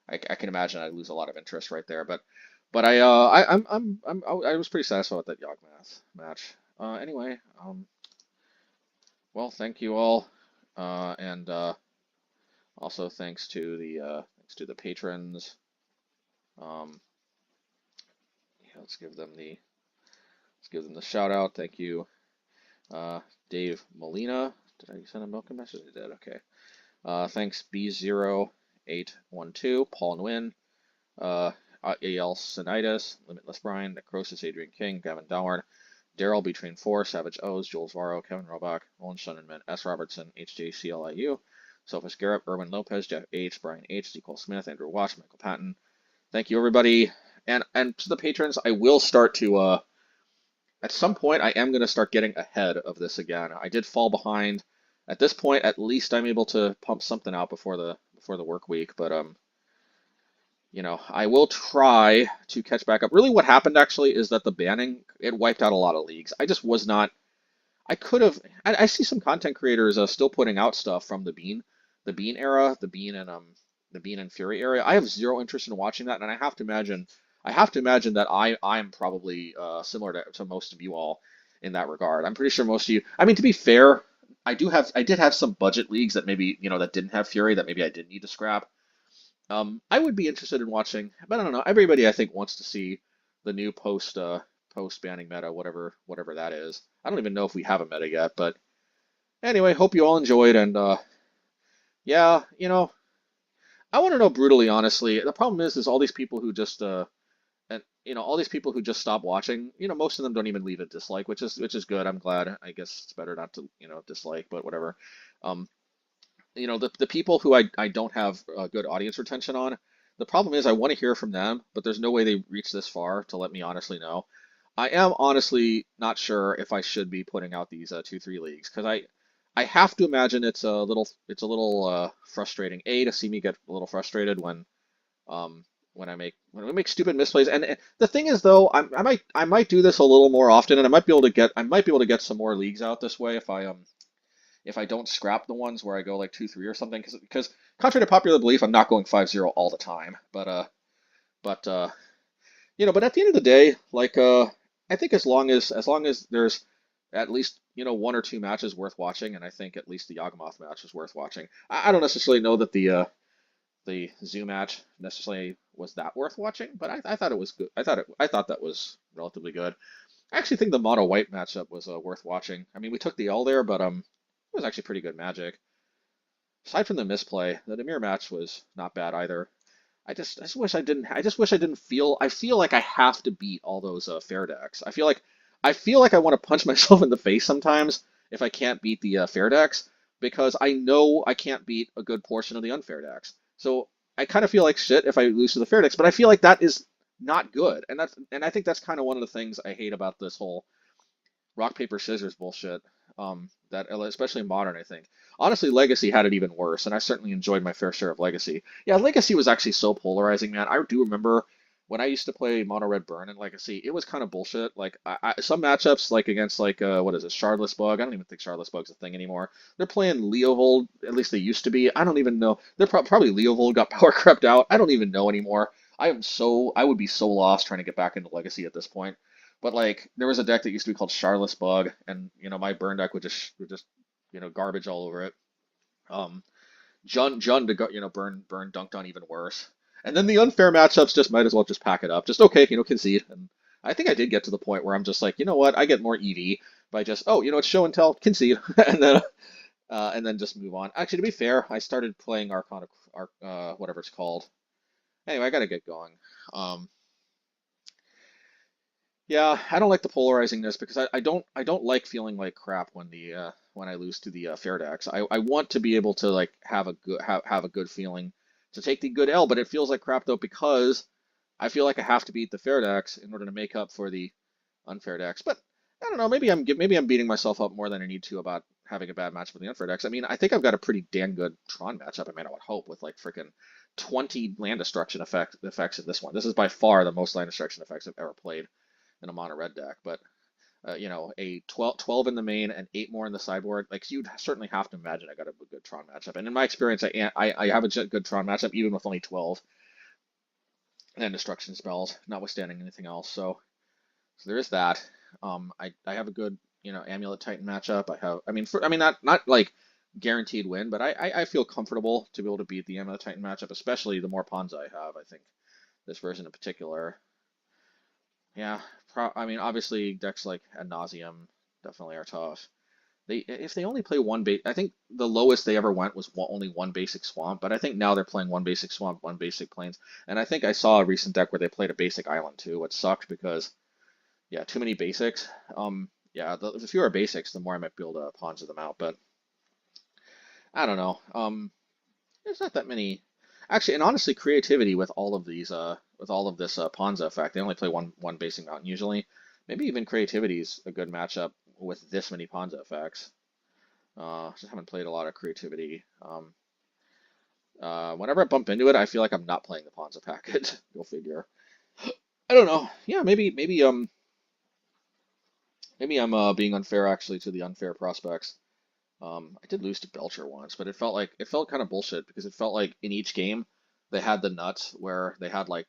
S1: I can imagine I lose a lot of interest right there. But I was pretty satisfied with that Yawgmoth match. Anyway, well, thank you all, and also thanks to the patrons. Um, yeah, let's give them the shout out. Thank you, Dave Molina. Did I send a welcome message? I did. Okay. Thanks B0812, Paul Nguyen, uh, AL Sinitis, Limitless Brian, Necrosis, Adrian King, Gavin Doward, Daryl Between Four, Savage O's, Jules Varro, Kevin Robach, Roland Shunnerman, S. Robertson, HJCLIU, Sophus Garrett, Erwin Lopez, Jeff H, Brian H, Z. Cole Smith, Andrew Watch, Michael Patton. Thank you, everybody. And to the patrons, I will start to, at some point, I am going to start getting ahead of this again. I did fall behind. At this point, at least I'm able to pump something out before the work week, but I will try to catch back up. Really, what happened actually is that the banning, it wiped out a lot of leagues. I just was not. I could have. I see some content creators still putting out stuff from the Bean era, the Bean and Fury area. I have zero interest in watching that, and I have to imagine that I'm probably similar to most of you all in that regard. I'm pretty sure most of you. I mean, to be fair, I did have some budget leagues that maybe that didn't have Fury that maybe I did need to scrap. I would be interested in watching, but I don't know. Everybody I think wants to see the new post banning meta, whatever that is. I don't even know if we have a meta yet, but anyway, hope you all enjoyed, and yeah, I want to know brutally honestly. The problem is all these people who just and all these people who just stop watching. Most of them don't even leave a dislike, which is good. I'm glad. I guess it's better not to dislike, but whatever. Um, the people who I don't have good audience retention on, the problem is I want to hear from them, but there's no way they reach this far to let me honestly know. I am honestly not sure if I should be putting out these 2-3 leagues because I have to imagine it's a little frustrating to see me get a little frustrated when I make stupid misplays. And the thing is though, I might do this a little more often, and I might be able to get some more leagues out this way if I don't scrap the ones where I go like 2-3 or something, because contrary to popular belief, I'm not going 5-0 all the time. But but at the end of the day, like I think as long as there's at least one or two matches worth watching, and I think at least the Yawgmoth match is worth watching. I don't necessarily know that the zoo match necessarily was that worth watching, but I thought it was good. I thought that was relatively good. I actually think the mono white matchup was worth watching. I mean, we took the L there, but it was actually pretty good Magic. Aside from the misplay, the Dimir match was not bad either. I just wish I didn't. I just wish I didn't feel. I feel like I have to beat all those fair decks. I feel like I want to punch myself in the face sometimes if I can't beat the fair decks because I know I can't beat a good portion of the unfair decks. So I kind of feel like shit if I lose to the fair decks, but I feel like that is not good, and I think that's kind of one of the things I hate about this whole rock paper scissors bullshit. That especially modern, I think. Honestly, Legacy had it even worse, and I certainly enjoyed my fair share of Legacy. Yeah, Legacy was actually so polarizing, man. I do remember when I used to play Mono Red Burn in Legacy, it was kind of bullshit. Like some matchups, like against like what is it, Shardless Bug? I don't even think Shardless Bug's a thing anymore. They're playing Leovold, at least they used to be. I don't even know. They're probably Leovold got power crept out. I don't even know anymore. I would be so lost trying to get back into Legacy at this point. But like there was a deck that used to be called Shardless Bug, and my burn deck would just garbage all over it. Um, Jun to go burn dunked on even worse. And then the unfair matchups just might as well just pack it up. Just okay, concede. And I think I did get to the point where I'm just like, you know what, I get more EV by just it's show and tell, concede, and then just move on. Actually, to be fair, I started playing Arcana, whatever it's called. Anyway, I gotta get going. Um, Yeah, I don't like the polarizing because I don't like feeling like crap when I lose to the fair decks. I want to be able to like have a good feeling to take the good L, but it feels like crap though because I feel like I have to beat the fair decks in order to make up for the unfair decks. But I don't know, maybe I'm beating myself up more than I need to about having a bad match with the unfair decks. I mean, I think I've got a pretty damn good Tron matchup. I mean, I would hope with like freaking 20 land destruction effects in this one. This is by far the most land destruction effects I've ever played in a mono red deck. But you know, a 12 in the main and 8 more in the sideboard. Like you'd certainly have to imagine I got a good Tron matchup. And in my experience, I have a good Tron matchup even with only 12 and destruction spells, notwithstanding anything else. So there is that. I have a good, you know, Amulet Titan matchup. I mean, not like guaranteed win, but I feel comfortable to be able to beat the Amulet Titan matchup, especially the more pawns I have. I think this version in particular. Yeah, I mean, obviously decks like Ad Nauseam definitely are tough. If they only play one base, I think the lowest they ever went was only one basic swamp, but I think now they're playing one basic swamp, one basic plains, and I think I saw a recent deck where they played a basic island too, which sucked because yeah, too many basics. Yeah, the fewer basics, the more I might be able to ponza them out, but I don't know. There's not that many. Actually, and honestly, creativity with all of these, with all of this Ponza effect, they only play one basic mountain usually. Maybe even creativity is a good matchup with this many Ponza effects. Just haven't played a lot of creativity. Whenever I bump into it, I feel like I'm not playing the Ponza package. Go figure. I don't know. Yeah, maybe I'm being unfair actually to the unfair prospects. I did lose to Belcher once, but it felt kind of bullshit because it felt like in each game they had the nuts where they had like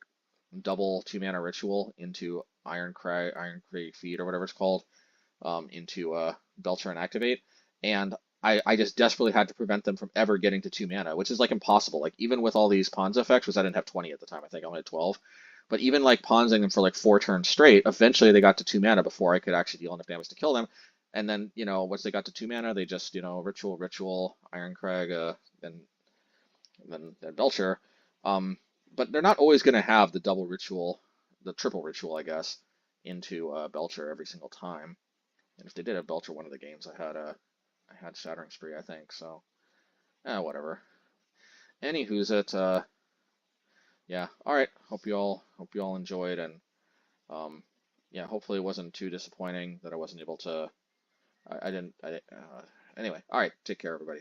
S1: double 2 mana ritual into Iron Crag Feed or whatever it's called, into Belcher and activate, and I just desperately had to prevent them from ever getting to 2 mana, which is like impossible. Like even with all these pawns effects, which I didn't have 20 at the time, I think I only had 12. But even like pawnsing them for like 4 turns straight, eventually they got to 2 mana before I could actually deal enough damage to kill them. And then, you know, once they got to 2 mana, they just, you know, ritual, Iron Crag, then Belcher. But they're not always going to have the double ritual, the triple ritual, I guess, into Belcher every single time. And if they did have Belcher one of the games, I had Shattering Spree, I think. So, whatever. Anywho's it. Yeah. All right. Hope you all enjoyed, and yeah, hopefully it wasn't too disappointing that I wasn't able to. I didn't. Anyway. All right. Take care, everybody.